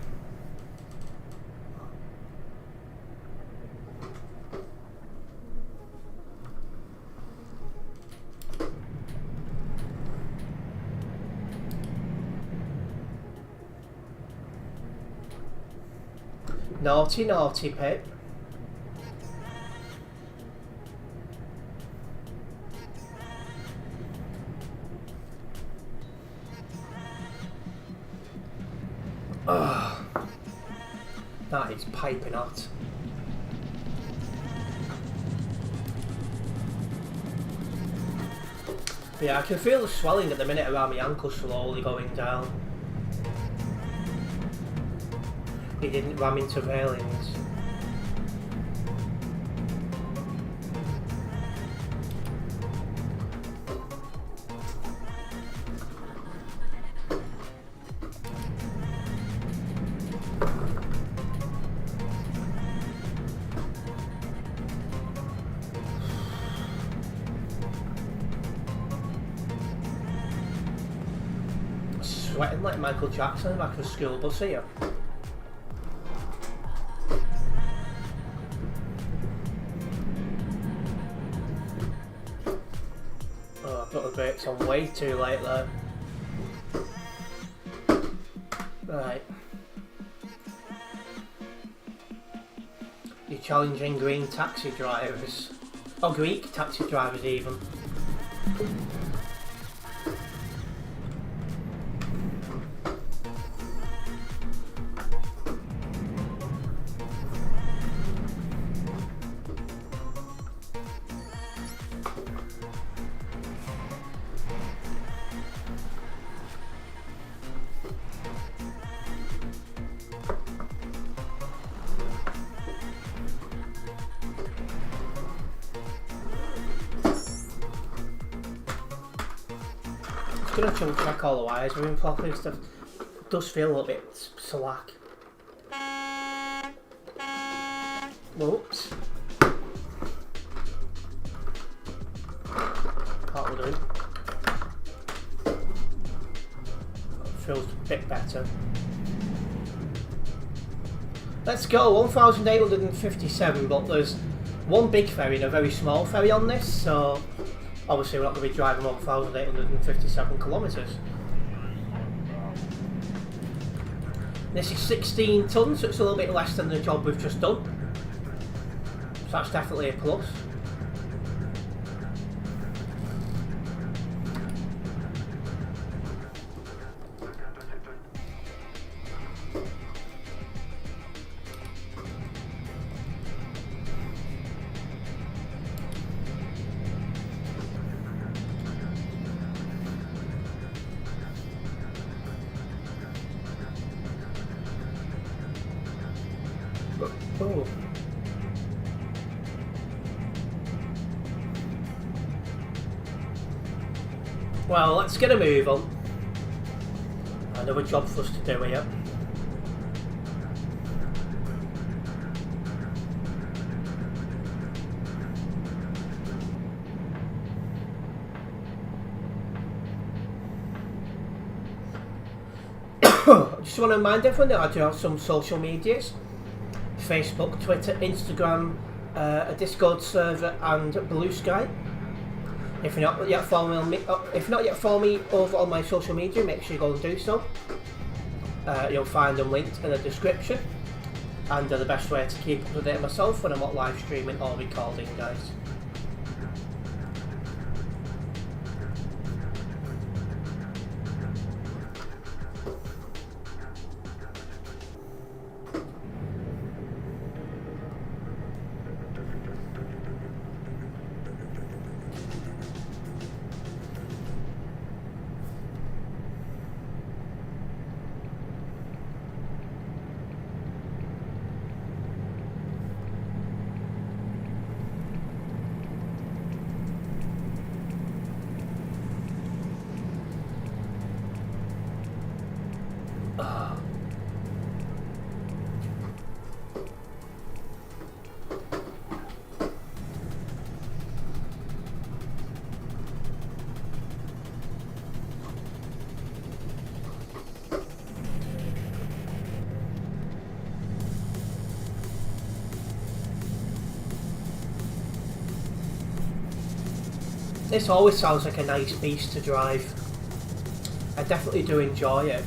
Naughty, naughty, Pip. Ugh. That is piping hot. Yeah, I can feel the swelling at the minute around my ankle slowly going down. He didn't ram into railings. Sweating like Michael Jackson in the back of a school bus here. Brakes on way too late there. Right. You're challenging green taxi drivers. Or Greek taxi drivers even. I'm gonna try and check all the wires are in properly and stuff. It does feel a little bit slack. Whoops. That will do. Feels a bit better. Let's go, 1,857, but there's one big ferry and a very small ferry on this, so obviously we're not going to be driving 1,857 kilometres. This is 16 tonnes, so it's a little bit less than the job we've just done. So that's definitely a plus. Oh. Well, let's get a move on. Another job for us to do here. Just want to remind everyone that I do have some social medias: Facebook, Twitter, Instagram, a Discord server, and Blue Sky. If you're not yet following me, over on my social media, make sure you go and do so. You'll find them linked in the description, and they're the best way to keep up to date myself when I'm not live streaming or recording, guys. This always sounds like a nice beast to drive. I definitely do enjoy it.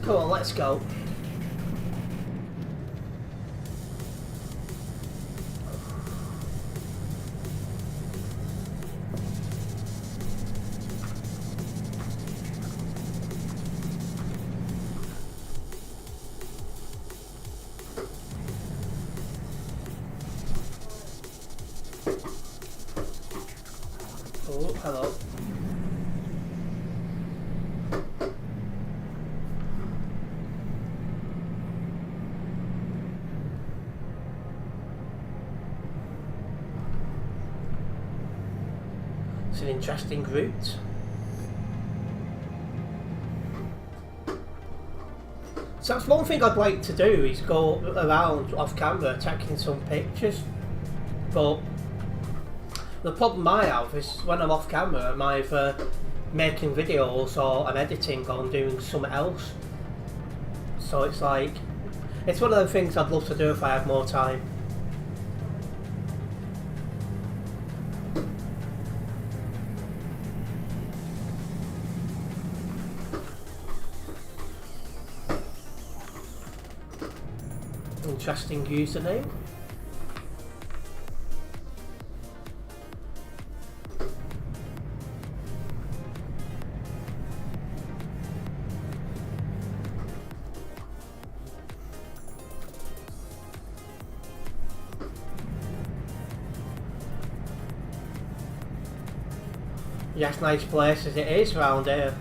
Come on, let's go. Oh, hello. It's an interesting route. So that's one thing I'd like to do, is go around off camera taking some pictures. But the problem I have is when I'm off camera, I'm either making videos or I'm editing or I'm doing something else. So it's like, it's one of the things I'd love to do if I had more time. Interesting username. Yes, nice place as it is round here.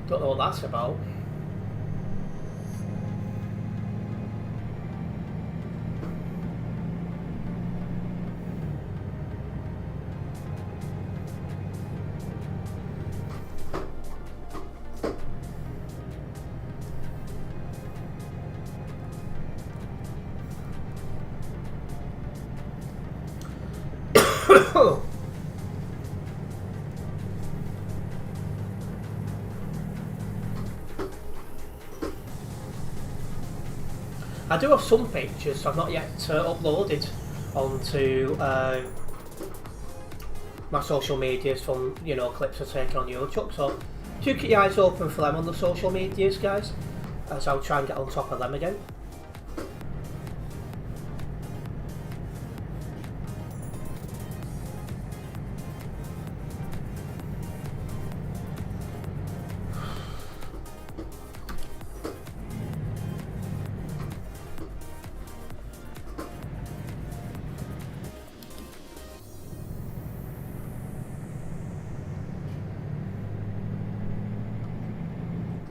Don't know what that's about. I do have some pictures I've not yet uploaded onto my social medias from, you know, clips I've taken on YouTube. So do keep your eyes open for them on the social medias, guys, as I'll try and get on top of them again.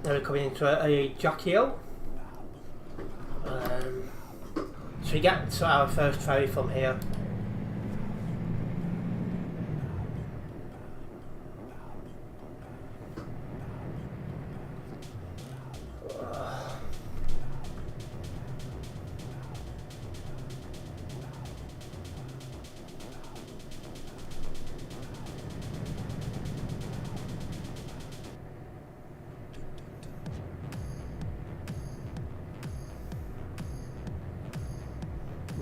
Now we're coming into a Jackio. So we get to our first ferry from here.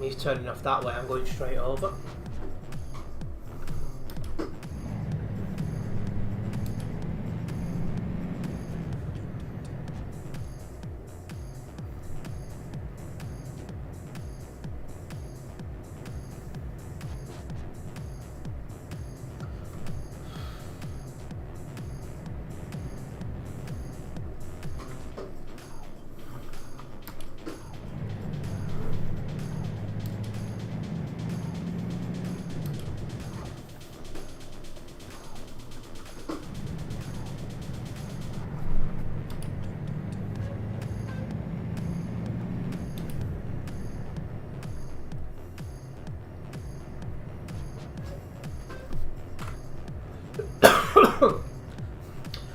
He's turning off that way, I'm going straight over.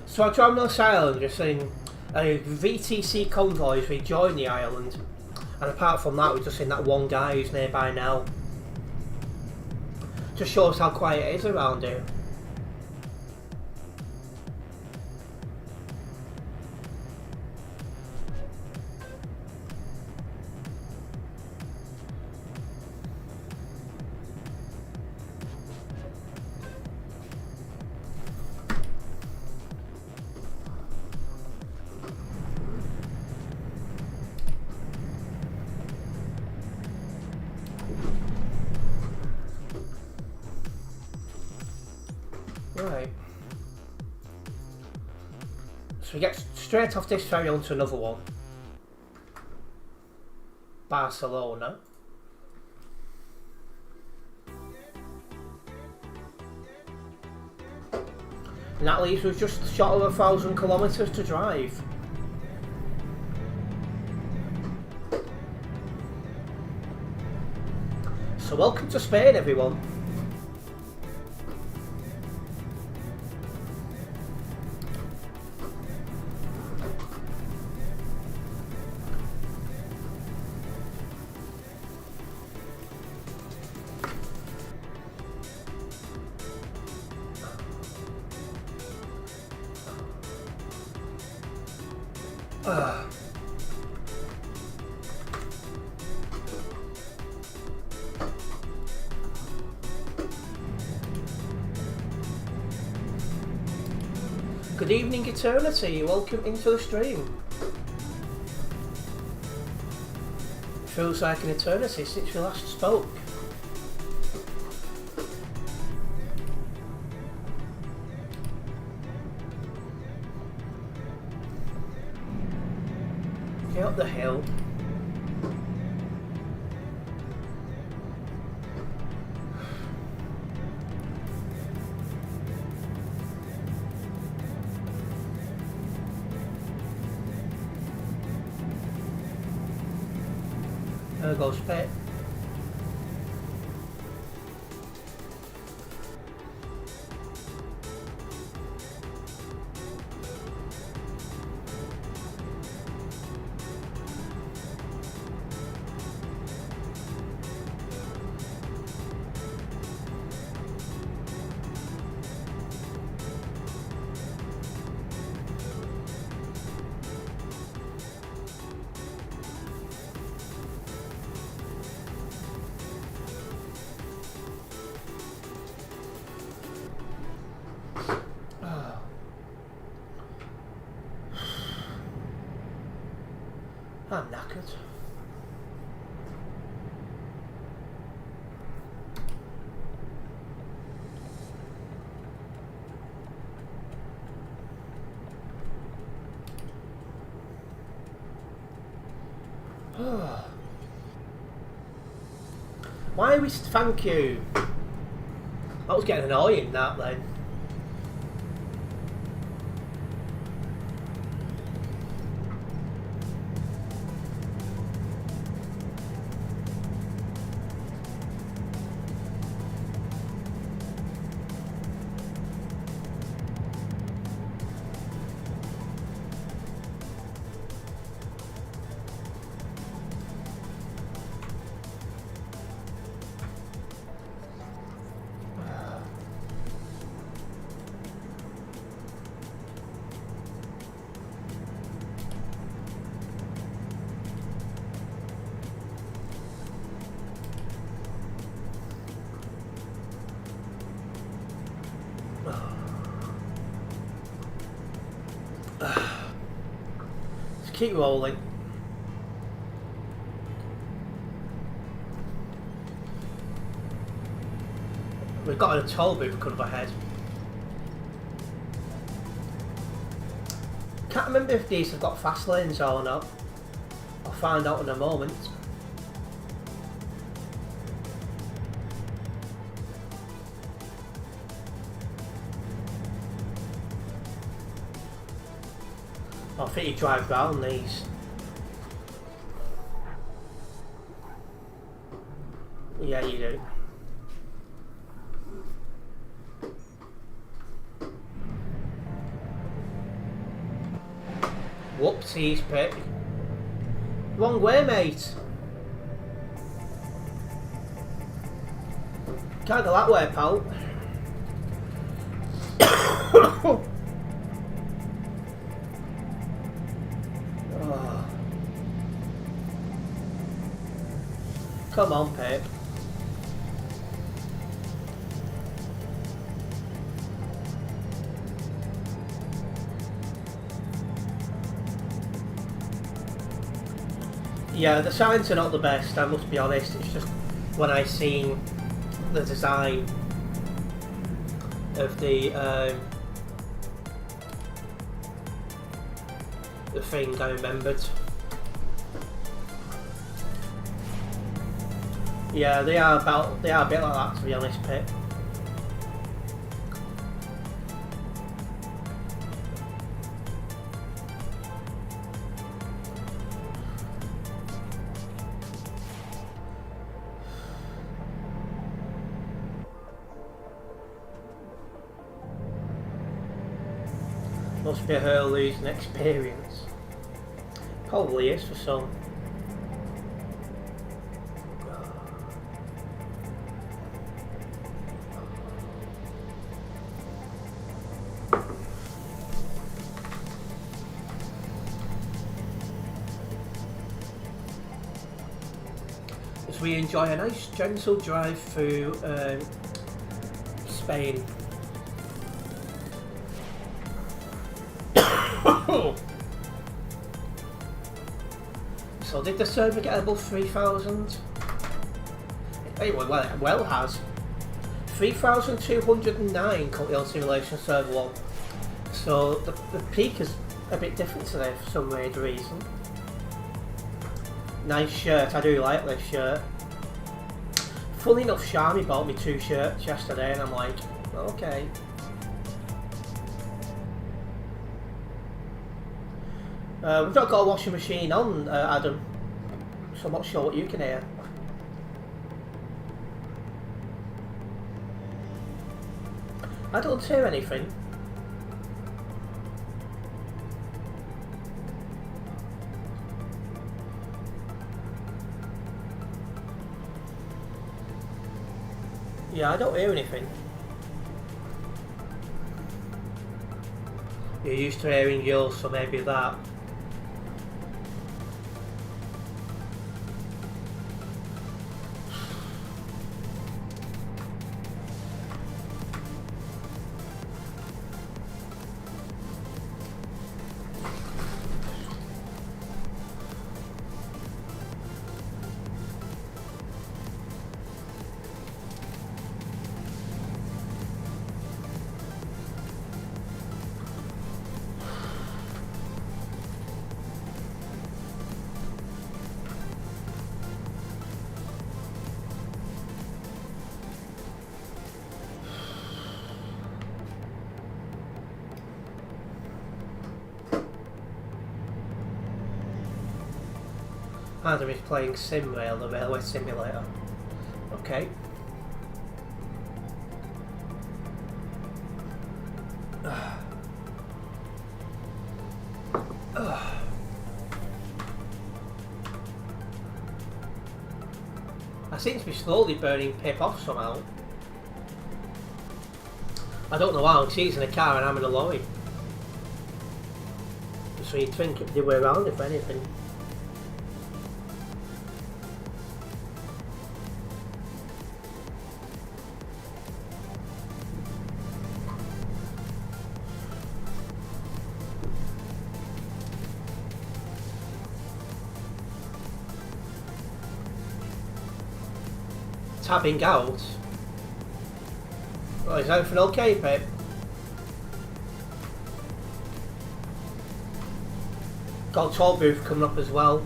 So I travel on this island, just seeing VTC convoys rejoin the island, and apart from that we've just seen that one guy who's nearby now. Just shows how quiet it is around here. Right. So we get straight off this ferry onto another one. Barcelona. And that leaves us just short of 1,000 kilometres to drive. So welcome to Spain, everyone. Good evening, Eternity. Welcome into the stream. Feels like an eternity since we last spoke. Get up the hill. There goes Pet. I'm knackered. Why are we... Thank you. That was getting annoying, that then. Let's keep rolling. We've got a toll booth cut ahead. Can't remember if these have got fast lanes or not. I'll find out in a moment. I think you drive round these. Yeah, you do. Whoopsies, pick. Wrong way, mate. Can't go that way, pal. Oh. Come on, Pip. Yeah, the signs are not the best, I must be honest. It's just when I seen the design of the thing, I remembered. Yeah, they are a bit like that, to be honest, Pip. Must be her losing experience. Probably is for some. As we enjoy a nice gentle drive through Spain. So did the server get above 3,000? Well, it well has. 3,209 currently on Simulation Server 1. So the peak is a bit different today for some weird reason. Nice shirt, I do like this shirt. Funny enough, Shami bought me 2 shirts yesterday and I'm like, okay. We've not got a washing machine on, Adam, so I'm not sure what you can hear. I don't hear anything. Yeah, I don't hear anything. You're used to hearing yours, so maybe that. Adam is playing SimRail, the railway simulator. Okay. I seem to be slowly burning Pip off somehow. I don't know how, because he's in a car and I'm in a lorry. So you'd think it'd be the way around if anything. Tabbing out. Oh, is everything okay, Pip? Got a toll booth coming up as well.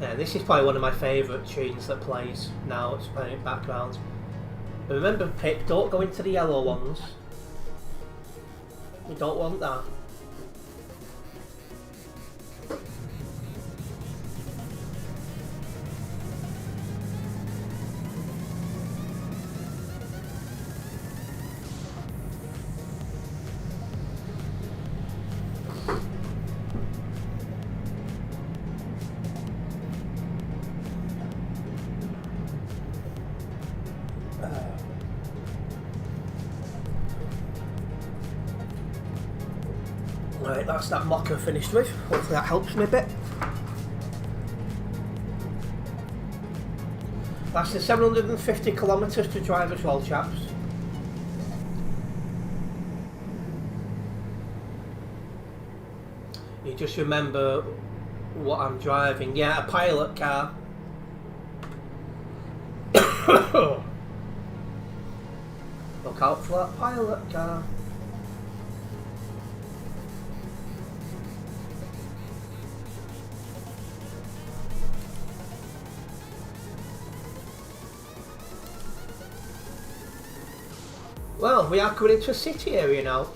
Yeah, this is probably one of my favourite tunes that plays now. It's playing in background. But remember, Pip, don't go into the yellow ones. We don't want that. Right, that's that mocker finished with. Hopefully that helps me a bit. That's the 750 kilometres to drive as well, chaps. You just remember what I'm driving. Yeah, a pilot car. Look out for that pilot car. Well, we are coming into a city area now.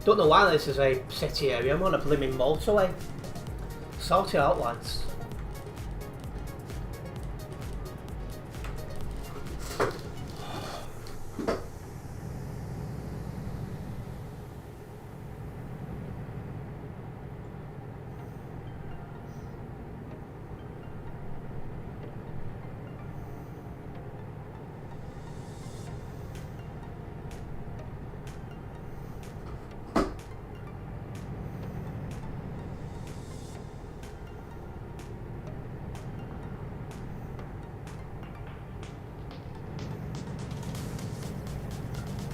Don't know why this is a city area. I'm on a blooming motorway. Sort it out, lads.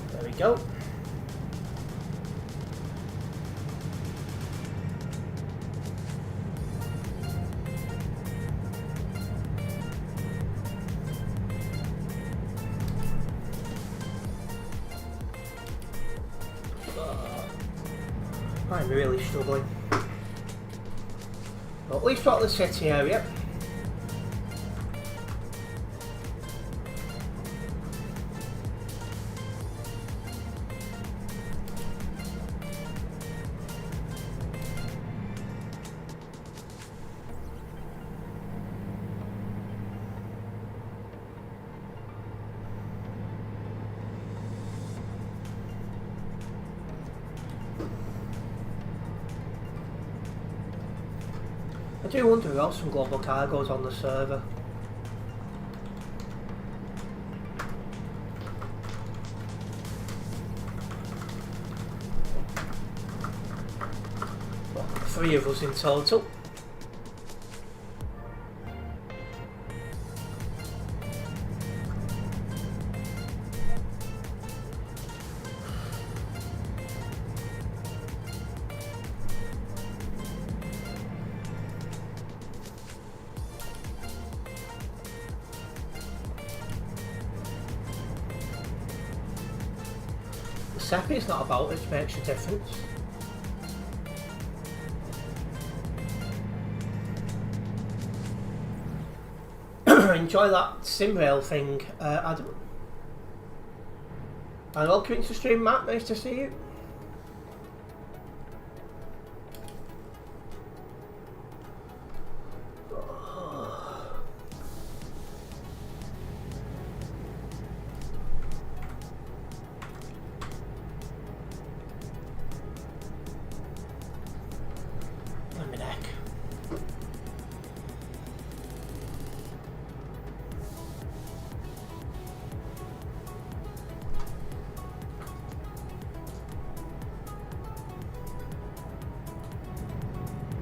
There we go. I'm really struggling. But at least we're at the city area. I do wonder who else from Global Cargo's on the server. Well, 3 of us in total. Giuseppe's not about, which makes a difference. Enjoy that sim rail thing, Adam. And welcome to stream, Matt. Nice to see you.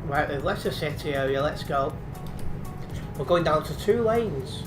Right, the Leicester City area, let's go. We're going down to 2 lanes.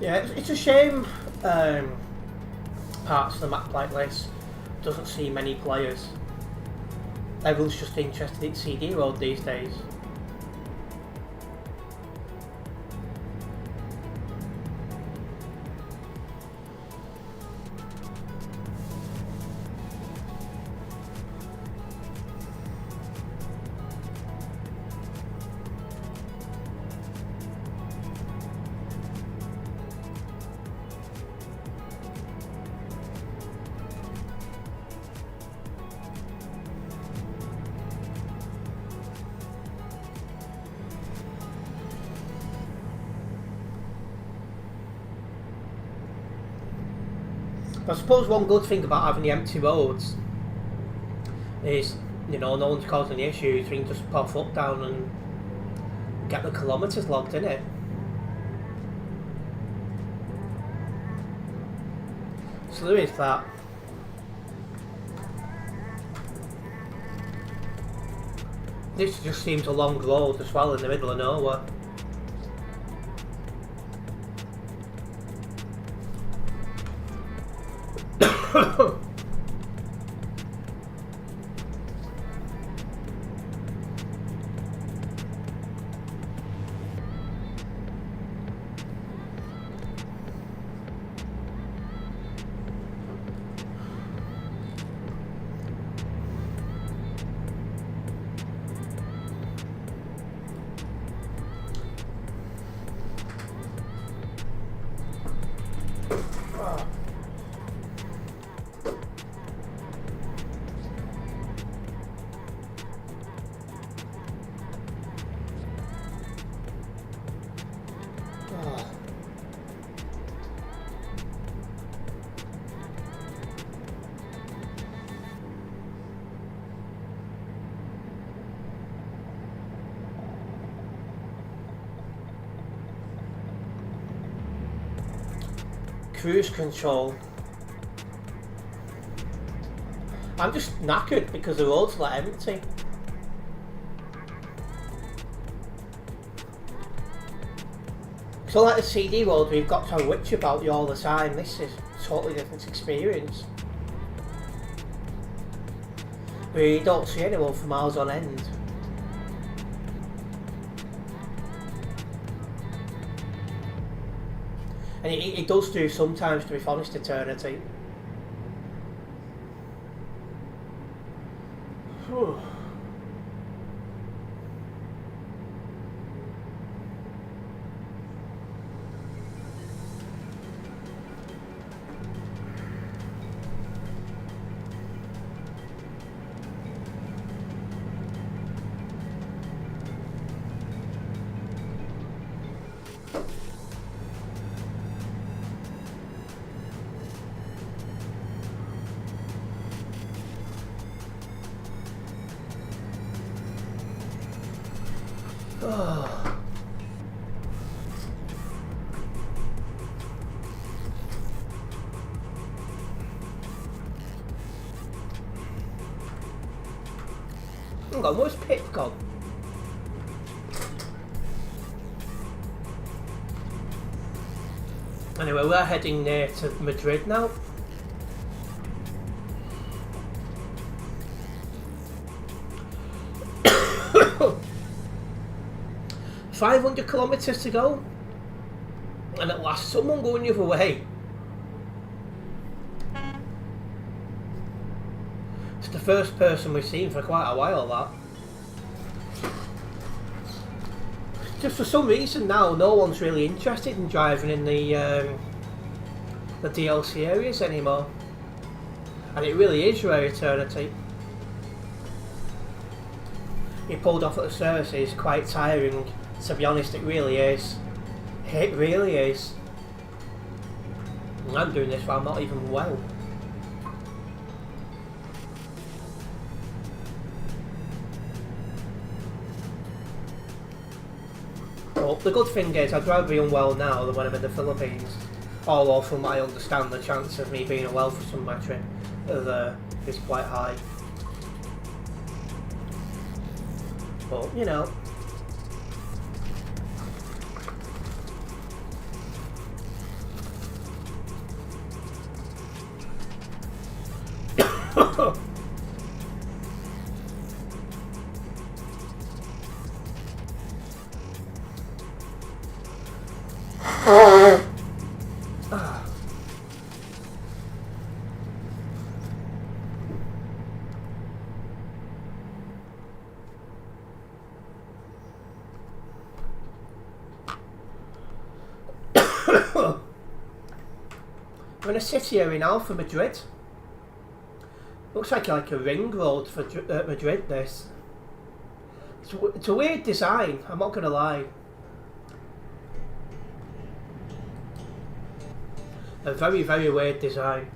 Yeah, it's a shame parts of the map like this doesn't see many players. Everyone's just interested in CD Road these days. I suppose one good thing about having the empty roads is, you know, no one's causing any issues. We can just pop up, down and get the kilometres logged in it. So there is that. This just seems a long road as well in the middle of nowhere. Cruise control. I'm just knackered because the road's like empty. So like the CD road, we've got to witch about you all the time. This is a totally different experience. We don't see anyone for miles on end. And it does do sometimes, to be honest, eternity. Whew. Oh. Hang on, where's Pip gone? Anyway, we're heading near to Madrid now. $500 kilometers to go, and at last someone going the other way. It's the first person we've seen for quite a while, that. Just for some reason now, no one's really interested in driving in the DLC areas anymore, and it really is rare eternity. You pulled off at the service is quite tiring. To be honest, it really is. It really is. And I'm doing this while I'm not even well. Well, the good thing is I'd rather be unwell now than when I'm in the Philippines. Although from what I understand, the chance of me being unwell for some of my trip is quite high. But, you know. We're in a city area now for Madrid. Looks like a ring road for Madrid, this. It's a weird design, I'm not going to lie. A very, very weird design.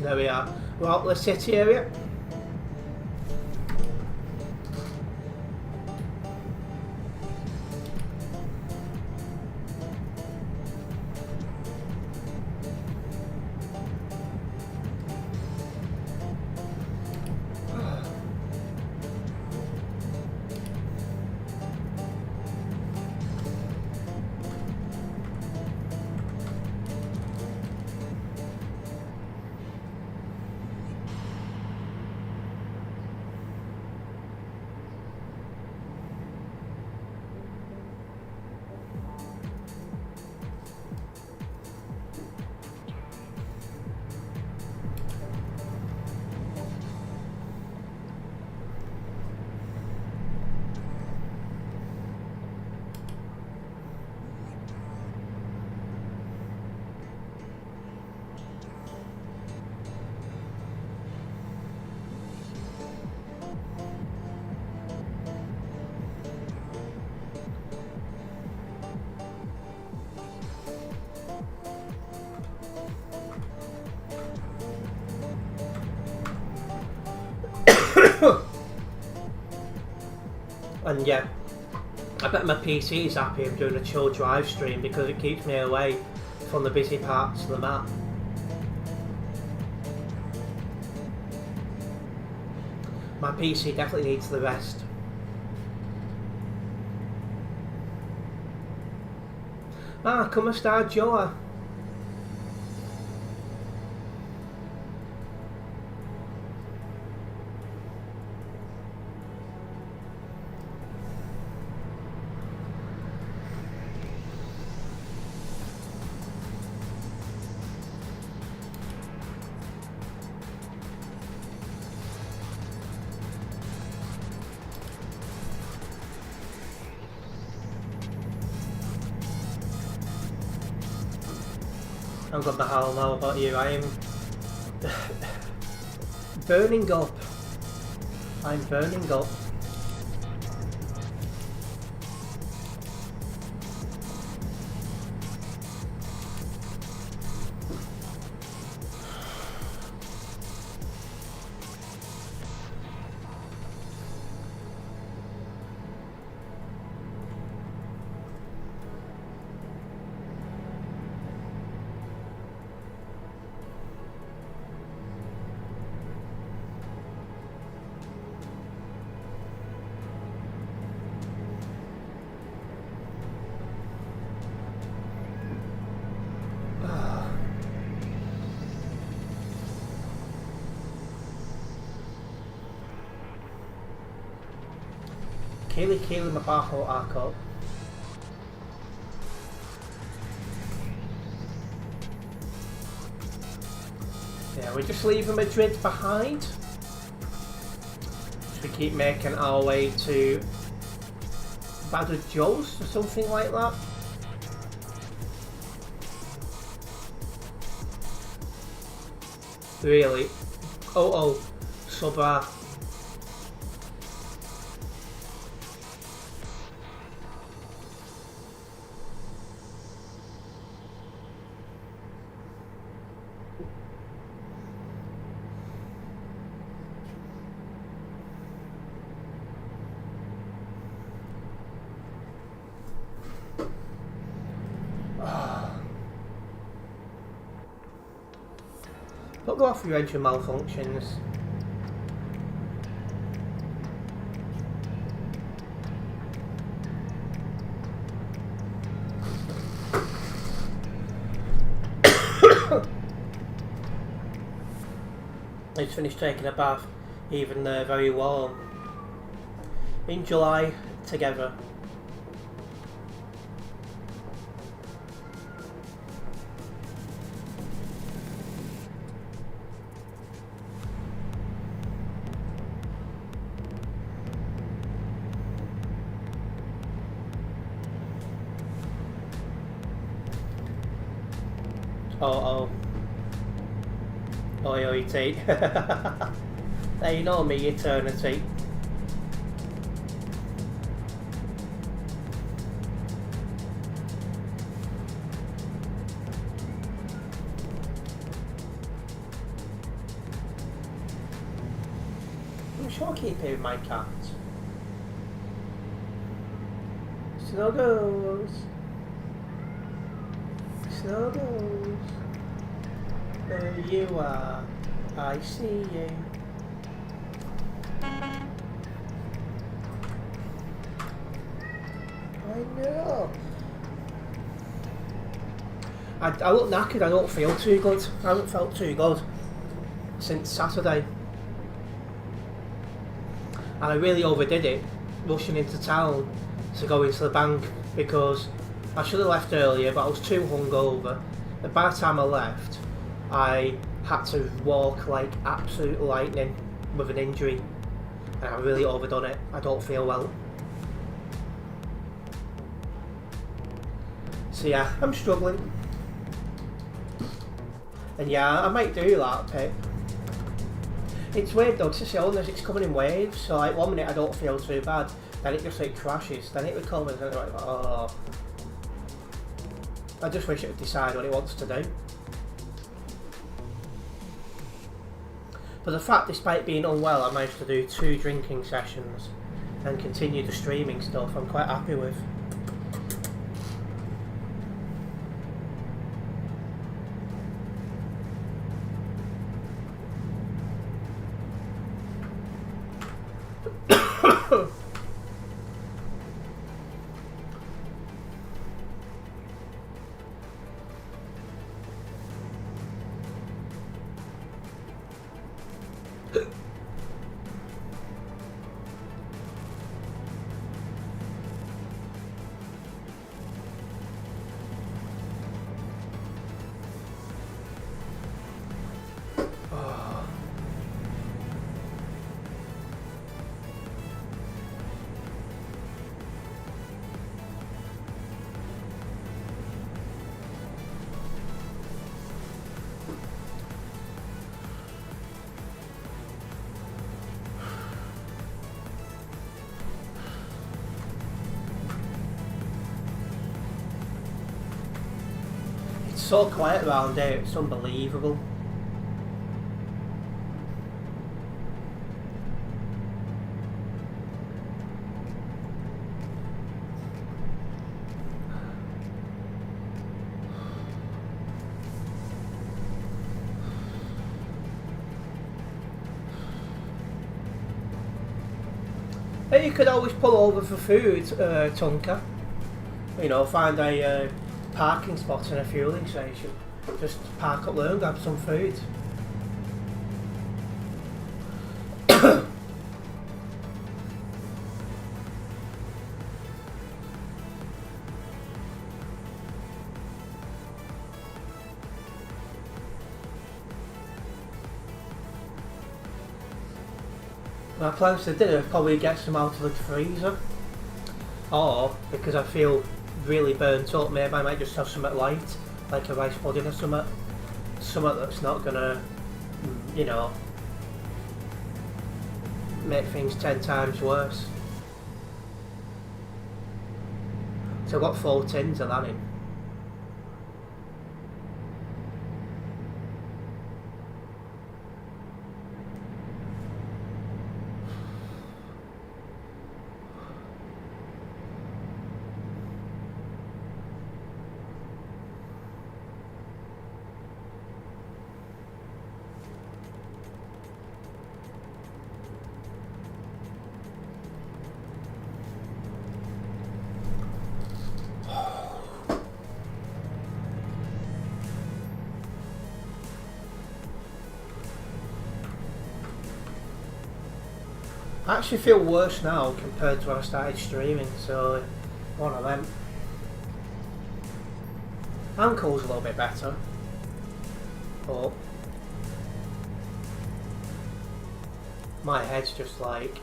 There we are. We're out the city area. And yeah, I bet my PC is happy I'm doing a chill drive stream because it keeps me away from the busy parts of the map. My PC definitely needs the rest. Ah, come star Joa. I'm good the hell now about you. I am burning up. I'm burning up. Really keeling my back up. Yeah, we're just leaving Madrid behind. So we keep making our way to Badajoz or something like that. Really? Oh, Sobra. Don't go off your engine malfunctions. I just finished taking a bath, even very warm. In July, together. Oh, Oi, There, you know me, eternity. I'm sure I keep hearing my cat. Snuggles. Snuggles. There you are. I see you. I know. I look knackered, I don't feel too good. I haven't felt too good since Saturday. And I really overdid it, rushing into town to go into the bank because I should have left earlier, but I was too hungover. And by the time I left, I had to walk like absolute lightning with an injury. And I really overdone it. I don't feel well. So yeah, I'm struggling. And yeah, I might do that, Pip. It's weird though, it's illness, it's coming in waves. So like 1 minute I don't feel too bad, then it just like crashes, then it recovers, and it's like, oh. I just wish it would decide what it wants to do. But the fact, despite being unwell, I managed to do 2 drinking sessions and continue the streaming stuff, I'm quite happy with. It's so quiet around here, it's unbelievable. Hey, you could always pull over for food, Tonka. You know, find a parking spot in a fueling station. Just park up there and grab some food. My plans for dinner are probably get some out of the freezer. Or, because I feel really burnt up, maybe I might just have something light, like a rice pudding or something. Something that's not gonna, you know, make things 10 times worse. So I've got 4 tins of that in. I actually feel worse now compared to when I started streaming, so one of them. Ankle's a little bit better, but my head's just like...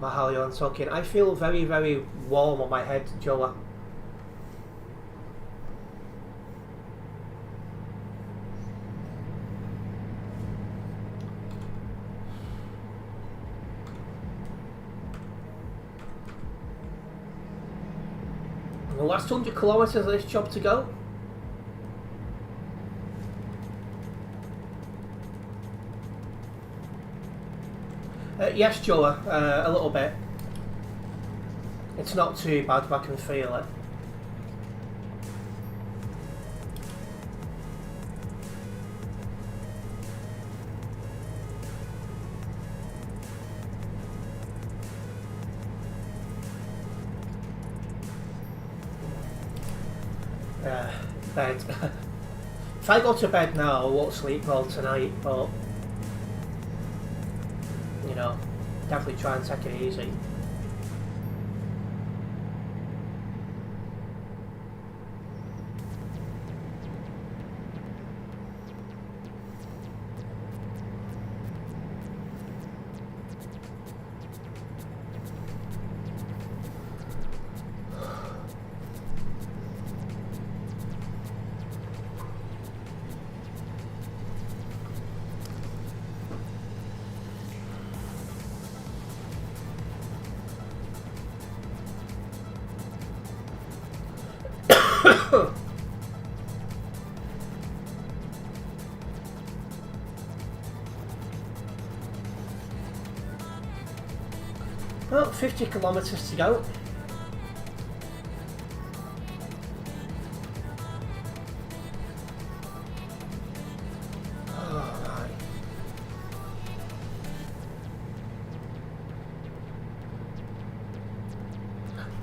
Mahalion talking. I feel very, very warm on my head, Joa. The last 100 kilometres of this job to go. Yes, Joa, a little bit. It's not too bad, but I can feel it. Bed. If I go to bed now, I won't sleep well tonight, but you know, definitely try and take it easy. Well, 50 kilometres to go. Alright.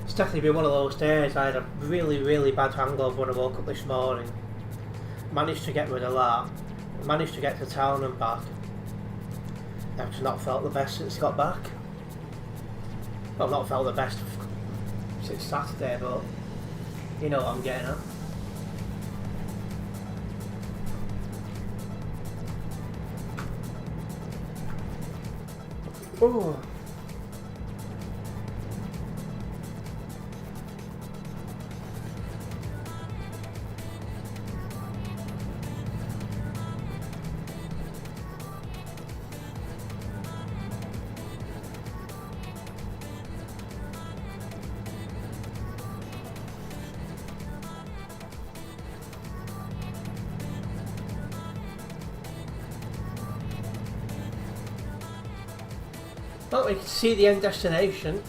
It's definitely been one of those days. I had a really, really bad hangover when I woke up this morning. Managed to get rid of that. Managed to get to town and back. I've just not felt the best since I got back. Well, not felt the best since Saturday, but you know what I'm getting at. Ooh. Well, we can see the end destination.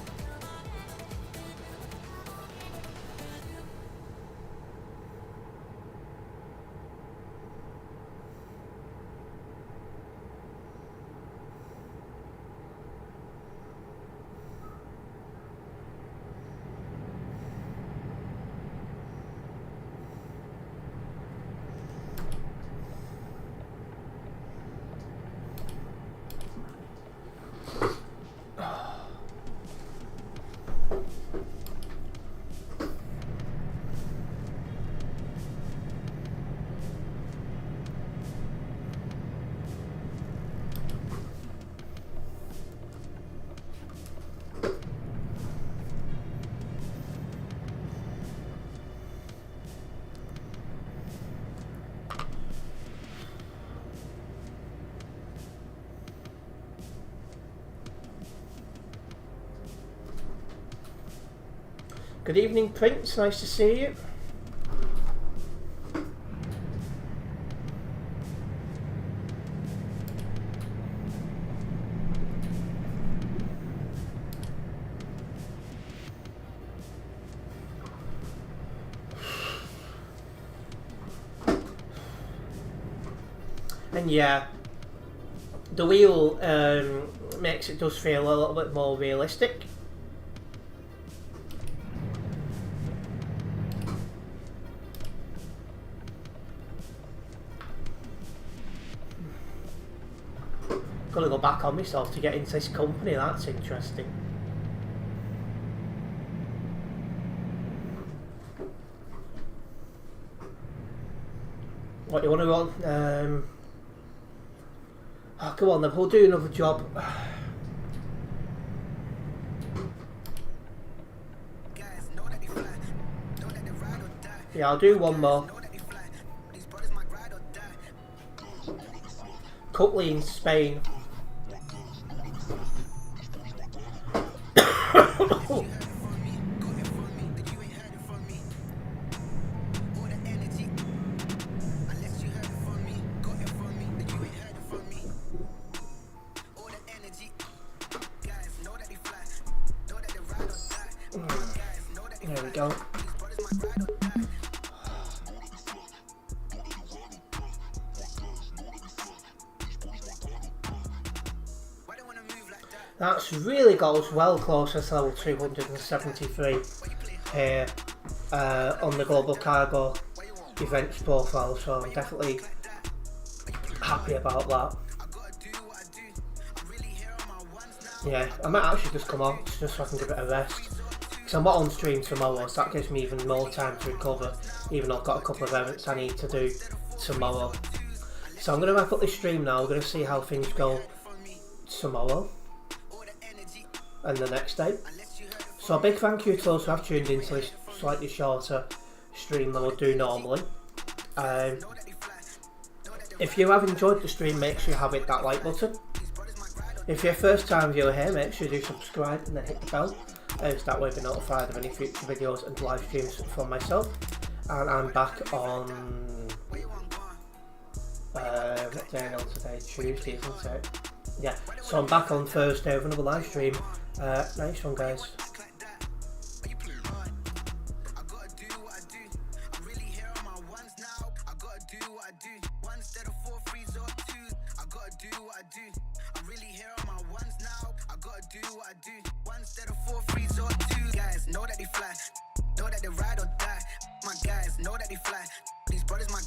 Good evening, Prince. Nice to see you. And yeah, the wheel makes it just feel a little bit more realistic. Gotta go back on myself to get into this company, that's interesting. What do you want to go on? Oh, come on then, we'll do another job. Yeah, I'll do one more. Cutley in Spain. There we go. That's really got us well closer to level 273 here on the Global Cargo events profile, so I'm definitely happy about that. Yeah, I might actually just come on just so I can give it a rest. Because I'm not on stream tomorrow, so that gives me even more time to recover, even though I've got a couple of events I need to do tomorrow. So I'm going to wrap up this stream now. We're going to see how things go tomorrow and the next day. So a big thank you to those who have tuned into this slightly shorter stream than I would do normally. If you have enjoyed the stream, make sure you have hit that like button. If you're a first time viewer here, make sure you do subscribe and then hit the bell. So that way you'll be notified of any future videos and live streams from myself. And I'm back on what day are we on today? Tuesday, isn't it? Yeah, so I'm back on Thursday with another live stream. Nice one, guys. Know that they fly. My guys know that they fly. These brothers my